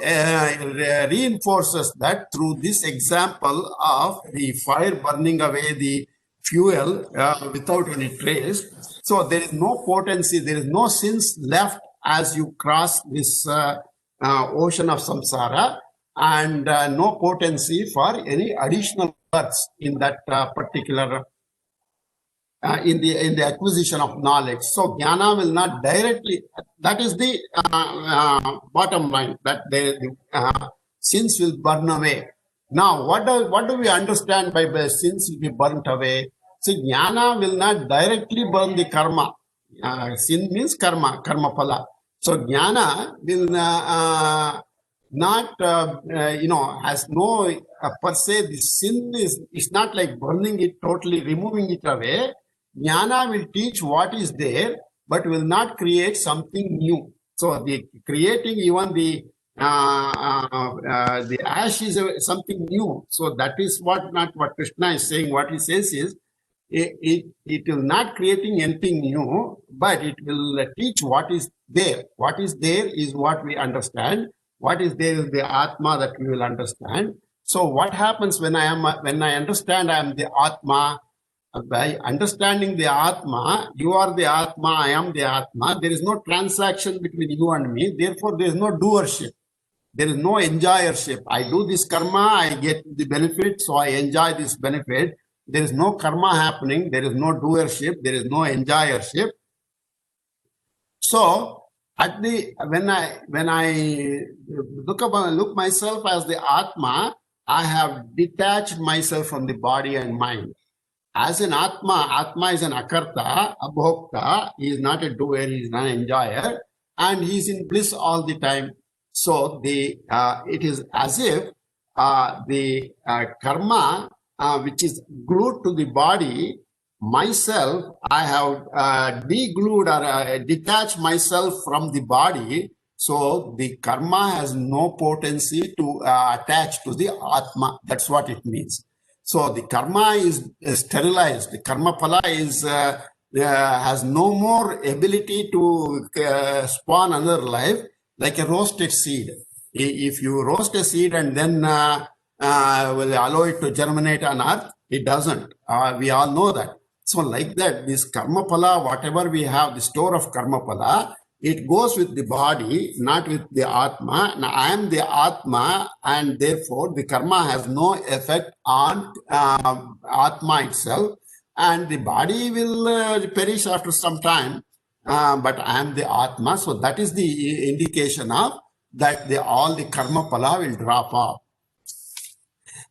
reinforces that through this example of the fire burning away the fuel without any trace. So there is no potency, there is no sins left as you cross this ocean of samsara, and no potency for any additional births in that particular in the acquisition of knowledge. So jnana will not directly, that is the bottom line, that the sins will burn away. Now, what do we understand by the sins will be burnt away? So jnana will not directly burn the karma. Sin means karma phala. So jnana will not, has no, per se, the sin is not like burning it totally, removing it away. Jnana will teach what is there, but will not create something new. So the creating even the ash is something new. So that is not what Krishna is saying. What he says is, it will not creating anything new, but it will teach what is there. What is there is what we understand. What is there is the Atma that we will understand. So what happens when I understand I am the Atma? By understanding the Atma, you are the Atma, I am the Atma. There is no transaction between you and me. Therefore, there is no doership. There is no enjoyership. I do this karma, I get the benefit, so I enjoy this benefit. There is no karma happening. There is no doership. There is no enjoyership. So, when I look myself as the Atma, I have detached myself from the body and mind. As an Atma is an akarta, abhokta. He is not a doer, he is not an enjoyer, and he is in bliss all the time. So it is as if the karma, which is glued to the body, myself, I have deglued or detached myself from the body. So the karma has no potency to attach to the Atma. That's what it means. So the karma is sterilized. The karma phala has no more ability to spawn another life, like a roasted seed. If you roast a seed and then will allow it to germinate on earth, it doesn't. We all know that. So like that, this karma phala, whatever we have, the store of karma phala, it goes with the body, not with the Atma. Now, I am the Atma, and therefore the karma has no effect on Atma itself, and the body will perish after some time, but I am the Atma. So that is the indication of that all the karma phala will drop off.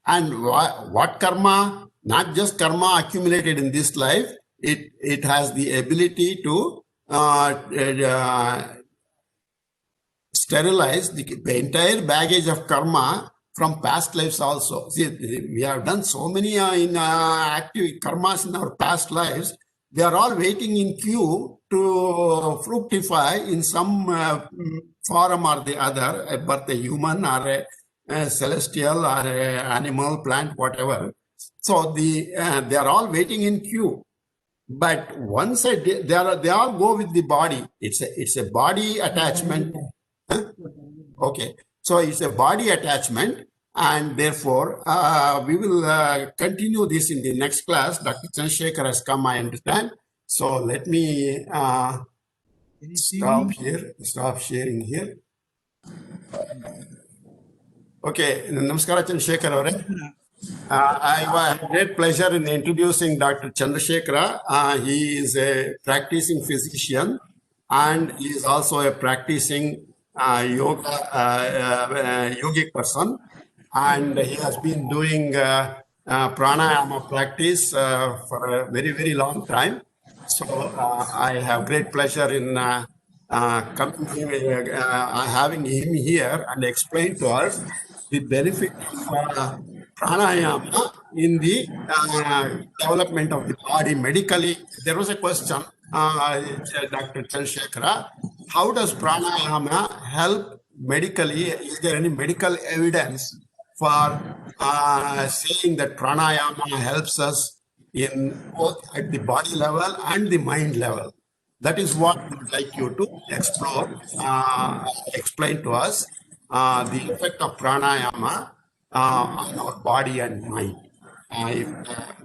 And what karma? Not just karma accumulated in this life, it has the ability to sterilize the entire baggage of karma from past lives also. See, we have done so many active karmas in our past lives. They are all waiting in queue to fructify in some form or the other, but a human or a celestial or a animal, plant, whatever. So they are all waiting in queue. But once they all go with the body. It's a body attachment. Huh? Okay, so it's a body attachment, and therefore we will continue this in the next class. Dr. Chandrasekhar has come, I understand. So let me stop sharing here. Okay, Namaskara Chandrasekhar avare. I have great pleasure in introducing Dr. Chandrasekhara. He is a practicing physician, and he is also a practicing yogic person, and he has been doing pranayama practice for a very, very long time. So I have great pleasure in having him here and explain to us the benefit of pranayama in the development of the body medically. There was a question, Dr. Chandrasekhara, how does pranayama help medically? Is there any medical evidence for saying that pranayama helps us in both at the body level and the mind level. That is what we would like you to explore, explain to us the effect of pranayama on our body and mind.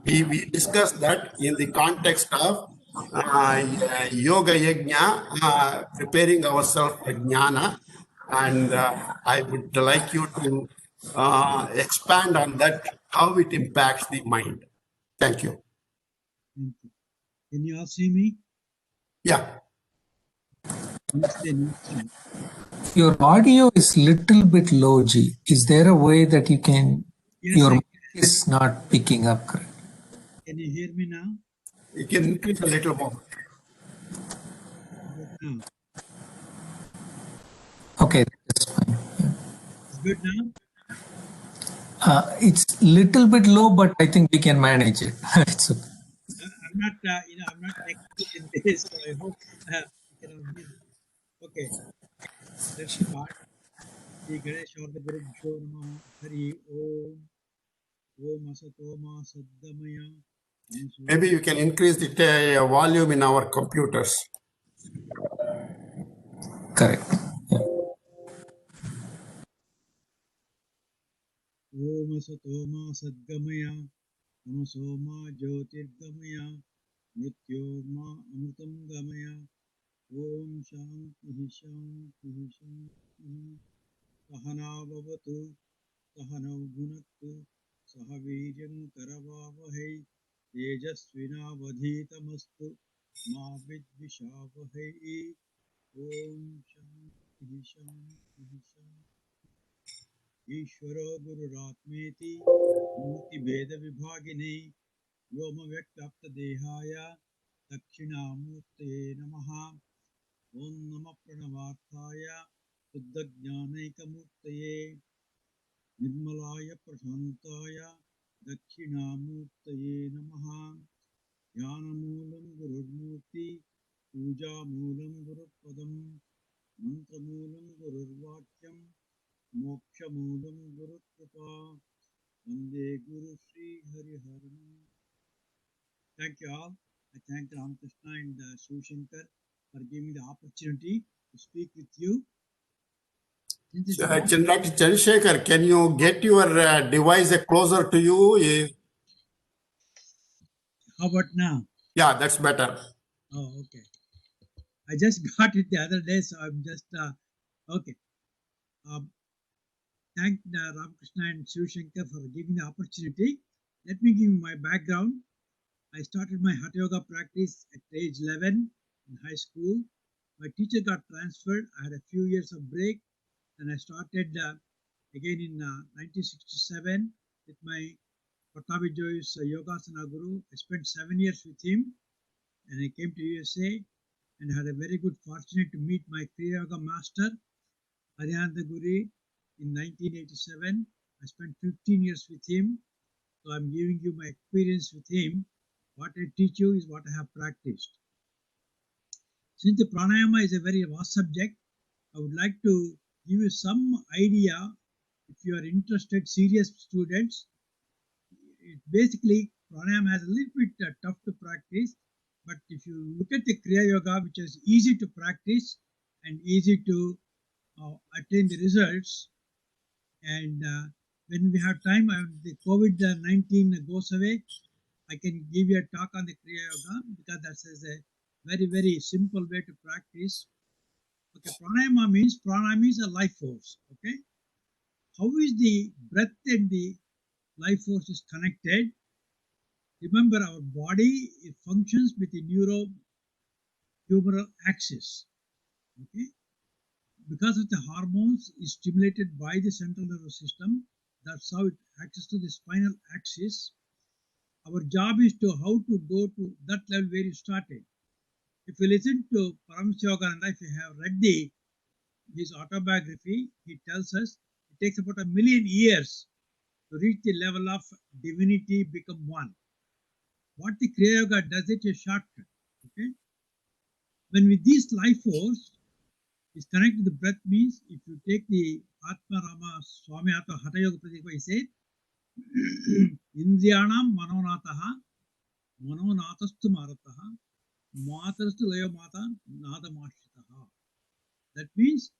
We discussed that in the context of yoga yajna, preparing ourselves for jnana, and I would like you to expand on that, how it impacts the mind. Thank you. Thank you. Can you all see me? Yeah. Namaste, namaste. Your audio is little bit low, G. Is there a way that you can, Yes, your I mic is not picking up correct? can you hear me now? You can increase a little more. Good now. Okay, that's fine. Yeah. It's good now? It's little bit low, but I think we can manage it. It's okay. I'm not, I'm not expert in this, so I hope you can hear. Okay, let's start. Shri Ganesh Orda Guru Bhyo Namaha Hari Om Om Asato Ma Saddamaya Maybe you can increase the volume in our computers. Correct. Yeah. Om Asato Ma Saddamaya Namaso Ma Jyotirgamaya Mrityorma Amritam Gamaya Om Shanti Shanti Shanti Sahana Bhavatu Sahana Bhunaktu Sahaviryan Karavavahai Tejasvinavadhitamastu Ma Vidvishavahai Om Shanti Shanti Shanti Ishvara Gururatmeti Murti Veda Vibhagini Vyoma Vyaktapta Dehaya Dakshinamurte Namaha Om Nama Pranavarthaya Suddhagnanaikamurtaye Nirmalaya Prashantaya Dakshinamurtaye Namaha Jnanamulam Gururmurti Puja Mulam Gurupadam Mantra Mulam Gururvakyam Moksha Mulam Gurukrupa Vande Guru Sri Hariharam. Thank you all. I thank Ramakrishna and Shiv Shankar for giving me the opportunity to speak with you. Dr. Chandrasekhar, can you get your device closer to you? How about now? Yeah, that's better. Oh, okay. I just got it the other day, so I'm just okay. Thank Ramakrishna and Shiv Shankar for giving the opportunity. Let me give you my background. I started my Hatha Yoga practice at age 11 in high school. My teacher got transferred. I had a few years of break. And I started again in 1967 with my Pattabhi Jois Yogasana Guru. I spent 7 years with him, and I came to USA and had a very good fortune to meet my Kriya Yoga master, Arihananda Guri, in 1987. I spent 15 years with him, so I'm giving you my experience with him. What I teach you is what I have practiced. Since the pranayama is a very vast subject, I would like to give you some idea. If you are interested, serious students, basically pranayama has a little bit tough to practice, but if you look at the Kriya Yoga, which is easy to practice and easy to attain the results, and when we have time, the COVID-19 goes away, I can give you a talk on the Kriya Yoga, because that is a very, very simple way to practice. Okay, pranayama means a life force. Okay, how is the breath and the life force is connected? Remember, our body, it functions with the neurohumoral axis. Okay, because of the hormones is stimulated by the central nervous system. That's how it acts to the spinal axis. Our job is to how to go to that level where you started. If you listen to Paramahansa Yogananda, if you have read his autobiography, he tells us it takes about 1 million years to reach the level of divinity, become one. What the Kriya Yoga does, it is a shortcut. Okay, when with this life force is connected to the breath, means if you take the Atma Rama Swami Hatha Hatha Yoga Pradipika, he said, Indriyanam Manonataha, Manonatastu Marataha, Matarastu Laya Mata, Nada Mashitaha. That means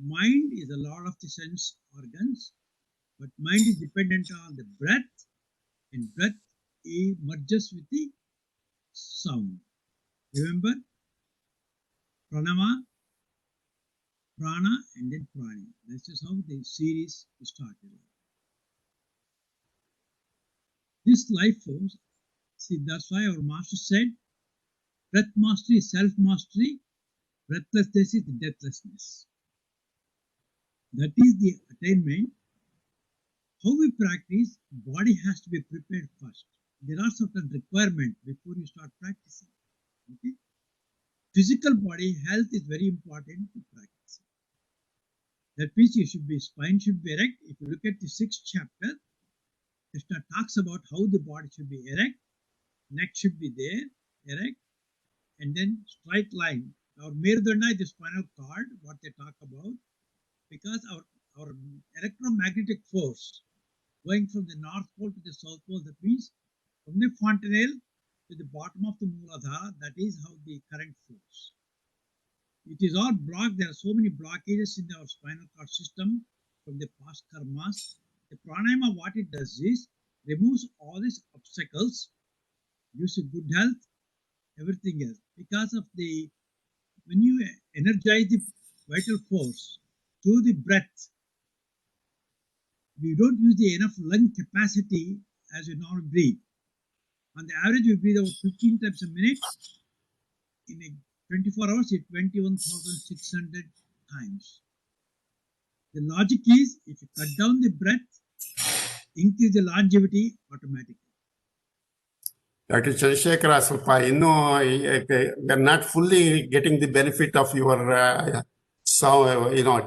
mind is a lot of the sense organs, but mind is dependent on the breath, and breath merges with the sound. Remember, pranama, prana, and then prani. This is how the series started. This life force, see, that's why our master said, breath mastery is self-mastery, breathlessness is deathlessness. That is the attainment. How we practice, body has to be prepared first. There are certain requirements before you start practicing. Okay? Physical body health is very important to practice. That means you should be, spine should be erect. If you look at the 6th chapter, Krishna talks about how the body should be erect, neck should be there, erect, and then straight line. Our Merudana is the spinal cord, what they talk about, because our electromagnetic force going from the North Pole to the South Pole, that means from the fontanelle to the bottom of the Mooladhara, that is how the current flows. It is all blocked. There are so many blockages in our spinal cord system from the past karmas. The pranayama, what it does is removes all these obstacles, gives you good health, everything else. Because of the, when you energize the vital force through the breath, we don't use the enough lung capacity as we normally breathe. On the average, we breathe about 15 times a minute. In a 24 hours, it's 21,600 times. The logic is, if you cut down the breath, increase the longevity automatically. Dr. Chandrasekhara, ಸ್ವಲ್ಪ ಇನ್ನೂ we are not fully getting the benefit of your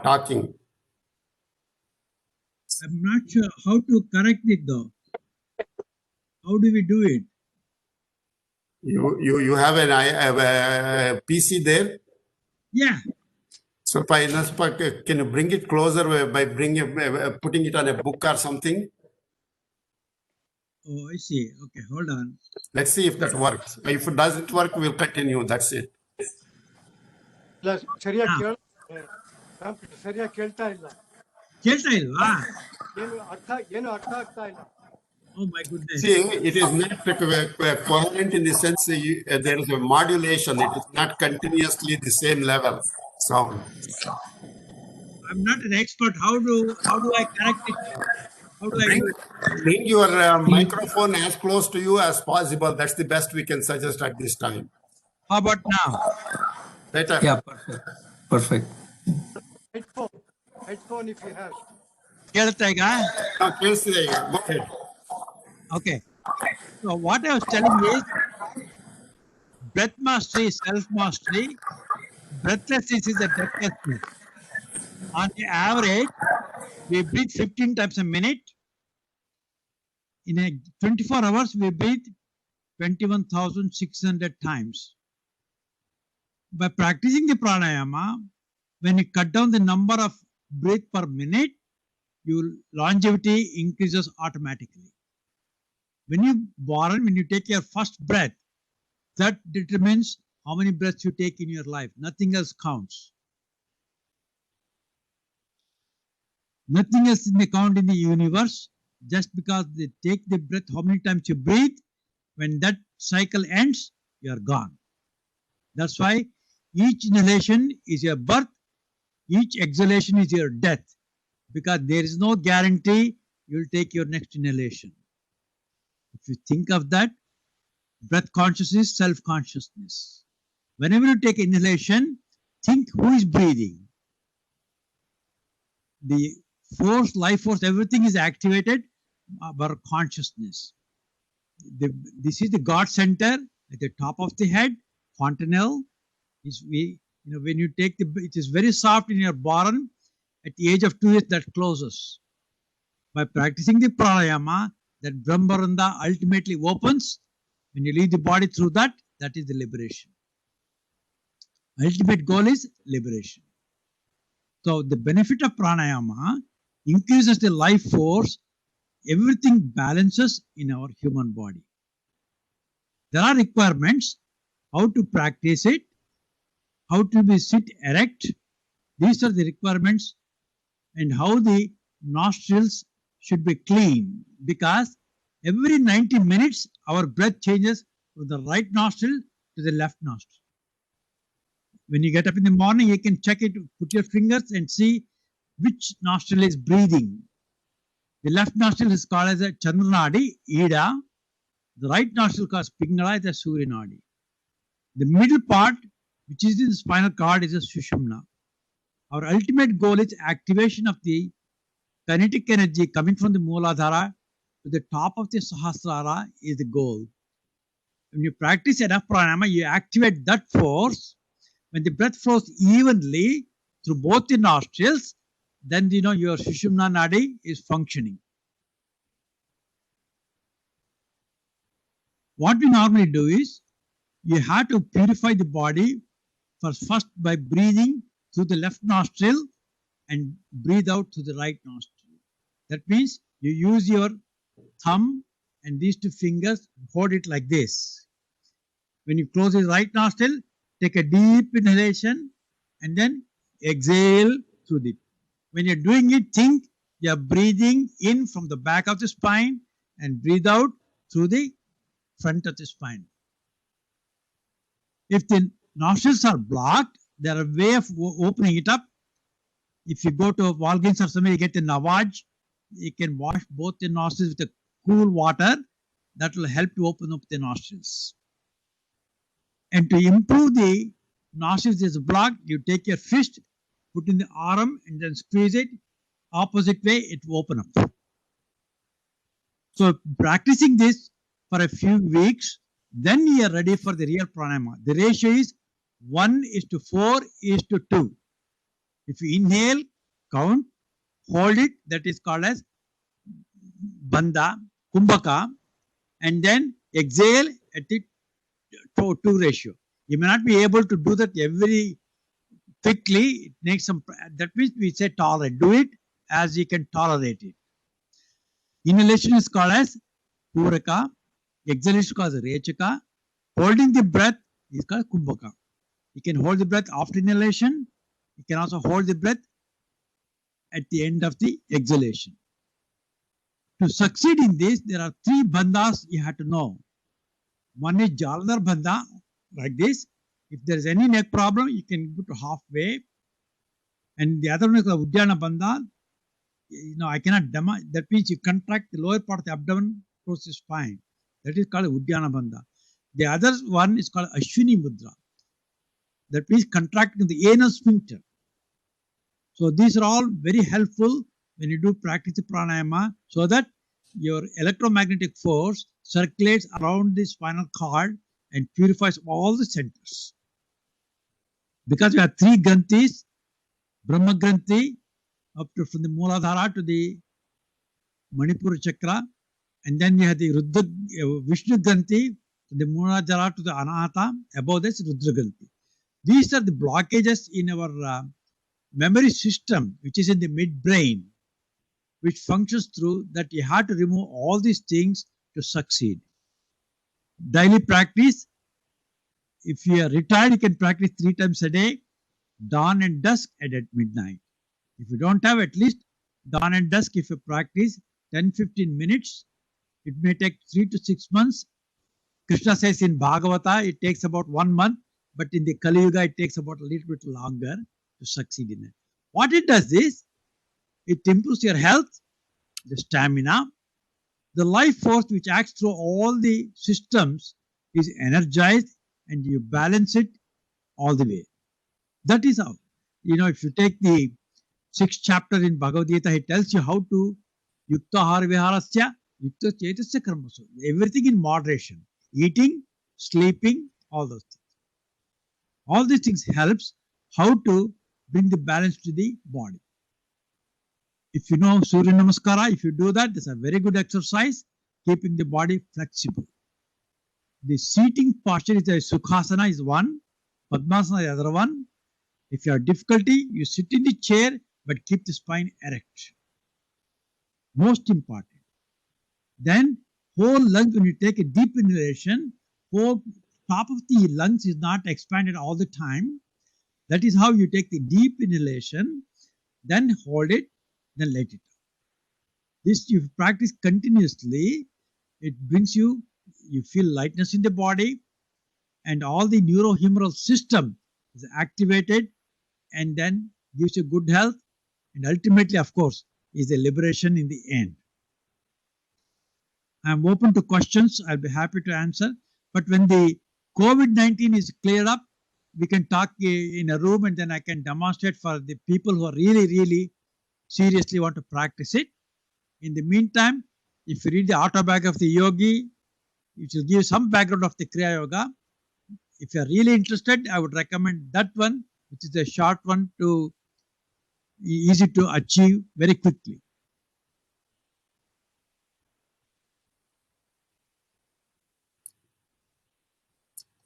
talking. I'm not sure how to correct it though. How do we do it? You have a PC there? Yeah. Can you bring it closer by putting it on a book or something? Oh, I see. Okay, hold on. Let's see if that works. If it doesn't work, we'll continue. That's it. ಇಲ್ಲ ಸರಿಯಾಗಿ ಕೇಳ ಸರಿಯಾಗಿ ಕೇಳ್ತಾ ಇಲ್ಲ ಕೇಳ್ತಾ ಇಲ್ವಾ? ಏನು ಅರ್ಥ ಆಗ್ತಾ ಇಲ್ಲ. Oh my goodness. See, it is not coherent in the sense there is a modulation. It is not continuously the same level sound. I'm not an expert. How do I correct it? How do I do it? Bring your microphone as close to you as possible. That's the best we can suggest at this time. How about now? Better. Yeah, perfect. Perfect. Headphone if you have. ಕೇಳ್ತಾ ಈಗ? Go ahead. Okay. So what I was telling is, breath mastery is self-mastery. Breathlessness is a deathlessness. On the average, we breathe 15 times a minute. In a 24 hours, we breathe 21,600 times. By practicing the pranayama, when you cut down the number of breath per minute, your longevity increases automatically. When you take your first breath, that determines how many breaths you take in your life. Nothing else counts. Nothing else is count in the universe. Just because they take the breath, how many times you breathe, when that cycle ends, you are gone. That's why each inhalation is your birth, each exhalation is your death, because there is no guarantee you'll take your next inhalation. If you think of that, breath consciousness, self-consciousness. Whenever you take inhalation, think who is breathing. The force, life force, everything is activated by consciousness. This is the God center at the top of the head, fontanelle. When you take it is very soft in your bottom. At the age of 2 years, that closes. By practicing the pranayama, that Brahmaranda ultimately opens. When you leave the body through that, that is the liberation. Ultimate goal is liberation. So the benefit of pranayama increases the life force. Everything balances in our human body. There are requirements how to practice it, how to be sit erect. These are the requirements, and how the nostrils should be clean, because every 90 minutes our breath changes from the right nostril to the left nostril. When you get up in the morning, you can check it, put your fingers and see which nostril is breathing. The left nostril is called as a Chandranadi, Ida. The right nostril called Pingala is a Suryanadi. The middle part, which is in the spinal cord, is a Sushumna. Our ultimate goal is activation of the kinetic energy coming from the Mooladhara to the top of the Sahasrara is the goal. When you practice enough pranayama, you activate that force. When the breath flows evenly through both the nostrils, then your Sushumna Nadi is functioning. What we normally do is, you have to purify the body first by breathing through the left nostril and breathe out through the right nostril. That means you use your thumb and these two fingers, hold it like this. When you close the right nostril, take a deep inhalation and then exhale through it. When you're doing it, think you're breathing in from the back of the spine and breathe out through the front of the spine. If the nostrils are blocked, there are a way of opening it up. If you go to Walgreens or somewhere, you get the Navaj. You can wash both the nostrils with the cool water. That will help to open up the nostrils. And to improve the nostrils is blocked, you take your fist, put in the arm and then squeeze it. Opposite way, it will open up. So practicing this for a few weeks, then you are ready for the real pranayama. The ratio is 1:4:2. If you inhale, count, hold it, that is called as Bandha, Kumbhaka, and then exhale at the 2 ratio. You may not be able to do that every quickly. It makes some, that means we say tolerate. Do it as you can tolerate it. Inhalation is called as Puraka. Exhalation is called as Rechaka. Holding the breath is called Kumbhaka. You can hold the breath after inhalation. You can also hold the breath at the end of the exhalation. To succeed in this, there are 3 bandhas you have to know. One is Jalandhar bandha, like this. If there is any neck problem, you can go to halfway. And the other one is the Uddiyana bandha. I cannot demo. That means you contract the lower part of the abdomen towards the spine. That is called Uddiyana bandha. The other one is called Ashwini mudra. That means contracting the anal sphincter. So these are all very helpful when you do practice the pranayama, so that your electromagnetic force circulates around the spinal cord and purifies all the centers. Because we have 3 granthis, Brahma Granthi, up to from the Mooladhara to the Manipura chakra, and then we have the Vishnu Granthi, from the Mooladhara to the Anahata, above this Rudra Granthi. These are the blockages in our memory system, which is in the midbrain, which functions through that. You have to remove all these things to succeed. Daily practice. If you are retired, you can practice 3 times a day, dawn and dusk and at midnight. If you don't have, at least dawn and dusk, if you practice 10-15 minutes, it may take 3 to 6 months. Krishna says in Bhagavata, it takes about 1 month, but in the Kali Yuga, it takes about a little bit longer to succeed in it. What it does is, it improves your health, the stamina, the life force which acts through all the systems is energized, and you balance it all the way. That is how, if you take the 6th chapter in Bhagavad Gita, it tells you how to Yukta Ahara Viharasya, Yukta Chetasya Karmasu. Everything in moderation. Eating, sleeping, all those things. All these things helps how to bring the balance to the body. If you know Surya Namaskara, if you do that, that's a very good exercise, keeping the body flexible. The seating posture is a Sukhasana is one, Padmasana is the other one. If you have difficulty, you sit in the chair but keep the spine erect. Most important. Then whole lungs, when you take a deep inhalation, whole top of the lungs is not expanded all the time. That is how you take the deep inhalation, then hold it, then let it out. This you practice continuously, it brings you feel lightness in the body, and all the neurohumoral system is activated, and then gives you good health, and ultimately, of course, is a liberation in the end. I'm open to questions. I'll be happy to answer. But when the COVID-19 is cleared up, we can talk in a room, and then I can demonstrate for the people who are really, really seriously want to practice it. In the meantime, if you read the autobiography of the yogi, it will give some background of the Kriya Yoga. If you are really interested, I would recommend that one, which is a short one to easy to achieve very quickly.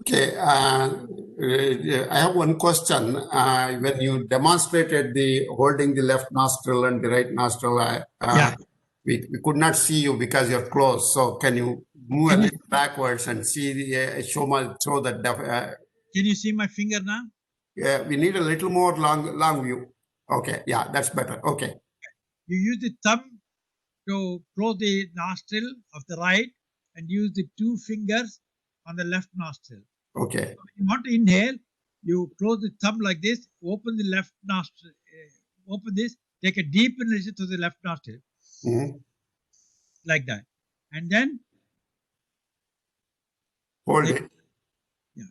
Okay, I have one question. When you demonstrated the holding the left nostril and the right nostril, Yeah. we could not see you because you're close. So can you move a little backwards and see the show that? Can you see my finger now? Yeah, we need a little more long view. Okay, yeah, that's better. Okay. You use the thumb to close the nostril of the right and use the two fingers on the left nostril. Okay. If you want to inhale, you close the thumb like this, open the left nostril, open this, take a deep inhalation to the left nostril, like that. And then Hold it. Yeah.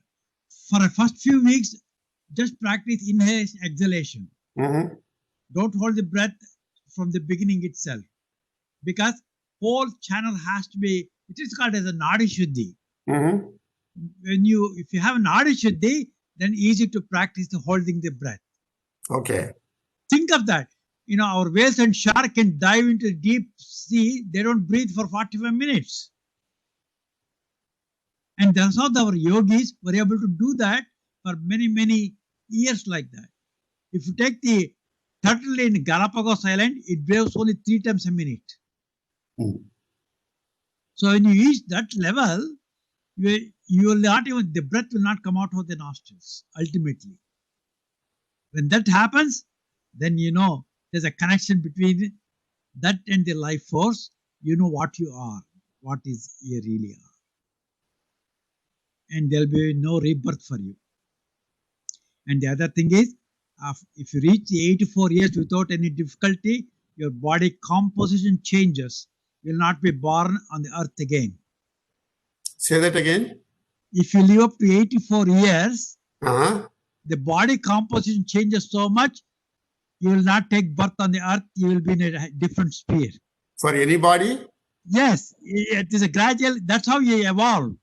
For the first few weeks, just practice inhalation, exhalation. Don't hold the breath from the beginning itself, because whole channel has to be, it is called as a Nadi Shuddhi. If you have Nadi Shuddhi, then easy to practice the holding the breath. Okay. Think of that. You know, our whales and shark can dive into the deep sea. They don't breathe for 45 minutes. And that's how our yogis were able to do that for many, many years like that. If you take the turtle in Galapagos Island, it breathes only 3 times a minute. So when you reach that level, you will not even, the breath will not come out of the nostrils, ultimately. When that happens, then you know there's a connection between that and the life force. You know what you are, what is you really are. And there'll be no rebirth for you. And the other thing is, if you reach the 84 years without any difficulty, your body composition changes. You will not be born on the earth again. Say that again. If you live up to 84 years, the body composition changes so much, you will not take birth on the earth, you will be in a different sphere. For anybody? Yes, it is a gradual, that's how you evolve.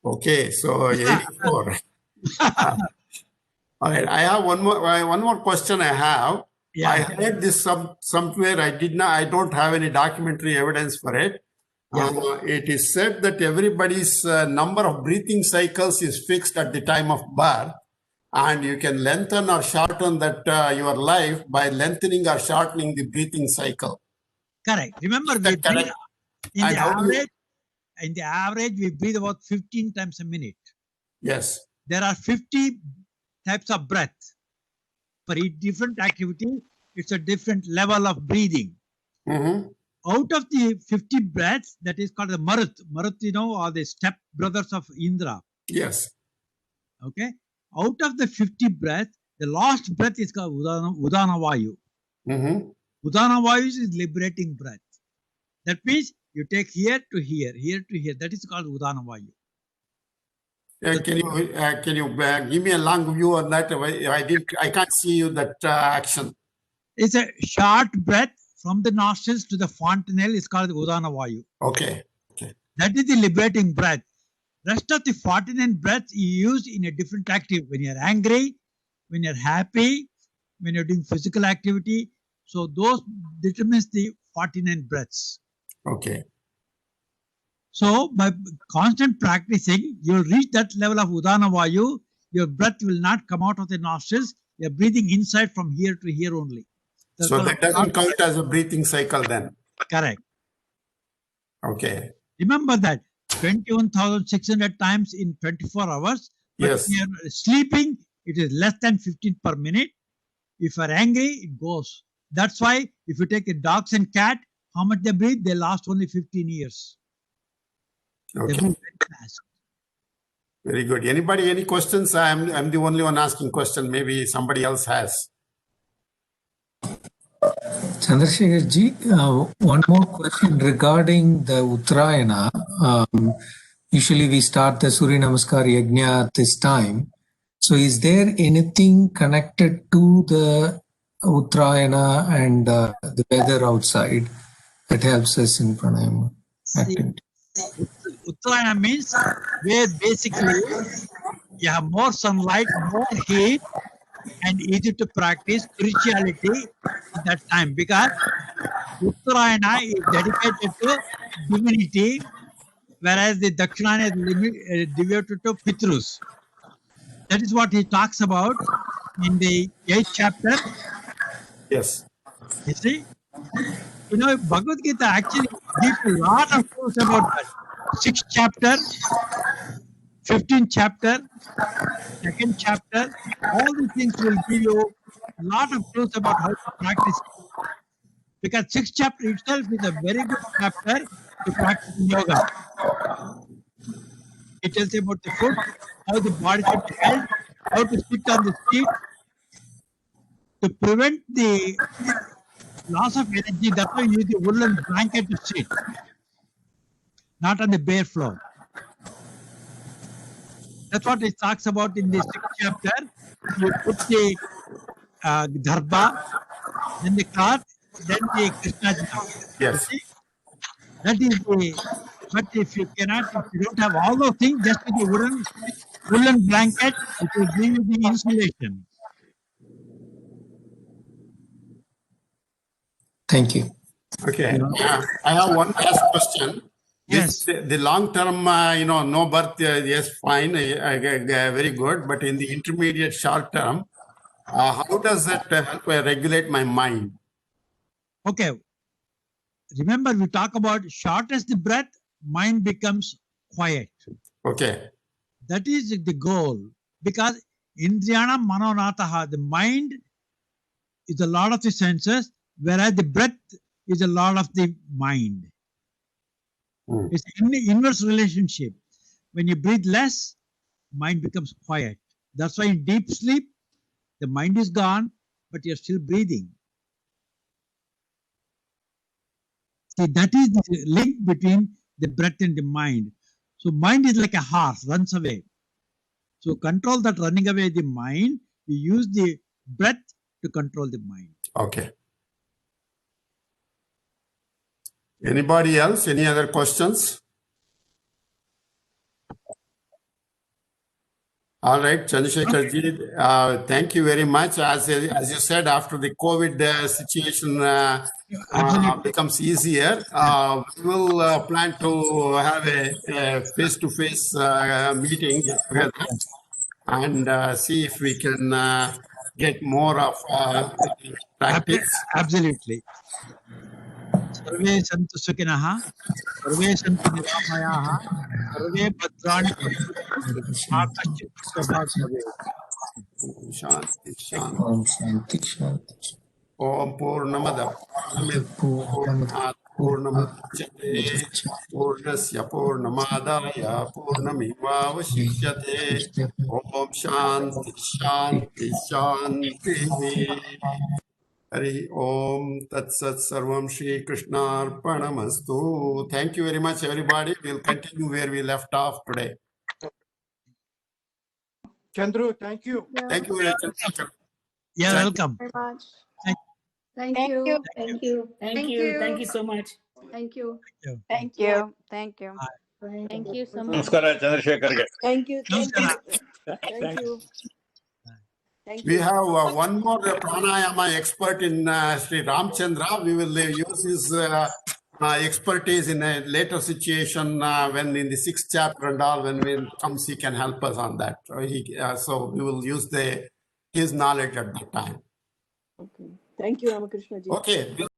Okay, so 84. All right, I have one more question I have. Yeah. I heard this somewhere. I don't have any documentary evidence for it. It is said that everybody's number of breathing cycles is fixed at the time of birth, and you can lengthen or shorten that your life by lengthening or shortening the breathing cycle. Correct. Remember, we breathe in the average, we breathe about 15 times a minute. Yes. There are 50 types of breath. For each different activity, it's a different level of breathing. Out of the 50 breaths, that is called the Marut. Marut, you know, are the step brothers of Indra. Yes. Okay. Out of the 50 breaths, the last breath is called Udana Vayu. Udana Vayu is liberating breath. That means you take here to here, here to here. That is called Udana Vayu. Can you give me a long view on that? I can't see you that action. It's a short breath from the nostrils to the fontanelle is called Udana Vayu. Okay. That is the liberating breath. Rest of the 49 breaths you use in a different activity. When you're angry, when you're happy, when you're doing physical activity. So those determines the 49 breaths. Okay. So by constant practicing, you'll reach that level of Udana Vayu. your breath will not come out of the nostrils. You're breathing inside from here to here only. That's So called that doesn't count as a breathing cycle then. correct. Okay. Remember that 21,600 times in 24 hours. But Yes. if you're sleeping, it is less than 15 per minute. If you're angry, it goes. That's why if you take a dogs and cat, how much they breathe? They last only 15 years. They Okay. breathe very fast. Very good. Anybody, any questions? I'm the only one asking question. Maybe somebody else has. Chandrasekhar ji, one more question regarding the Uttarayana. Usually we start the Surya Namaskar Yajna at this time. So is there anything connected to the Uttarayana and the weather outside that helps us in pranayama activity? Uttarayana means where basically you have more sunlight, more heat, and easy to practice spirituality at that time, because Uttarayana is dedicated to divinity, whereas the Dakshinayana is devoted to Pitrus. That is what he talks about in the 8th chapter. Yes. You see, Bhagavad Gita actually gives a lot of clues about that. 6th chapter, 15th chapter, 2nd chapter, all these things will give you a lot of clues about how to practice. Because 6th chapter itself is a very good chapter to practice yoga. It tells you about the foot, how the body should be held, how to sit on the seat. To prevent the loss of energy, that's why you use the woolen blanket to sit, not on the bare floor. That's what it talks about in the 6th chapter. You put the dharba, then the cloth, then the Krishna. Yes. That is the. But if you don't have all those things, just with the woolen blanket, it will give you the insulation. Thank you. Okay. I have one last question. Yes. The long term, no birth, yes, fine, very good. But in the intermediate short term, how does that help regulate my mind? Okay. Remember, we talk about short as the breath, mind becomes quiet. Okay. That is the goal. Because Indriyana Manonataha, the mind is a lot of the senses, whereas the breath is a lot of the mind. It's an inverse relationship. When you breathe less, mind becomes quiet. That's why in deep sleep, the mind is gone, but you're still breathing. See, that is the link between the breath and the mind. So mind is like a horse, runs away. So control that running away the mind, you use the breath to control the mind. Okay. Anybody else? Any other questions? All right, Chandrasekhar ji, thank you very much. As you said, after the COVID situation becomes easier, we will plan to have a face-to-face meeting together and see if we can get more of practice. Absolutely. Sarve santu sukinaha, sarve santu niramayaha, sarve bhadrani akashit prabhat bhavet. Shanti, shanti. Om Shanti Shanti. Om Purnamada Purnat Purnamudachyate Purnasya Purnamadaya Purnamivavashishyate Om Shanti Shanti Shanti Hari Om Tat Sat Sarvam Shri Krishna Arpanamastu. Thank you very much, everybody. We'll continue where we left off today. Chandru, thank you. Thank you very much. Yeah, welcome. Very much. Thank Thank you. you. Thank you. Thank you. Thank you so much. Thank you. Thank you. Thank you. Thank you so much. ನಮಸ್ಕಾರ ಚಂದ್ರಶೇಖರ್ಗೆ. Thank you. Thank you. Namaskara. Thank you. Thank We you. have one more pranayama expert in Sri Ramchandra. We will use his expertise in a later situation when in the 6th chapter and all, when it comes, he can help us on that. So we will use his knowledge at that time. Okay. Thank you, Ramakrishna ji. Okay.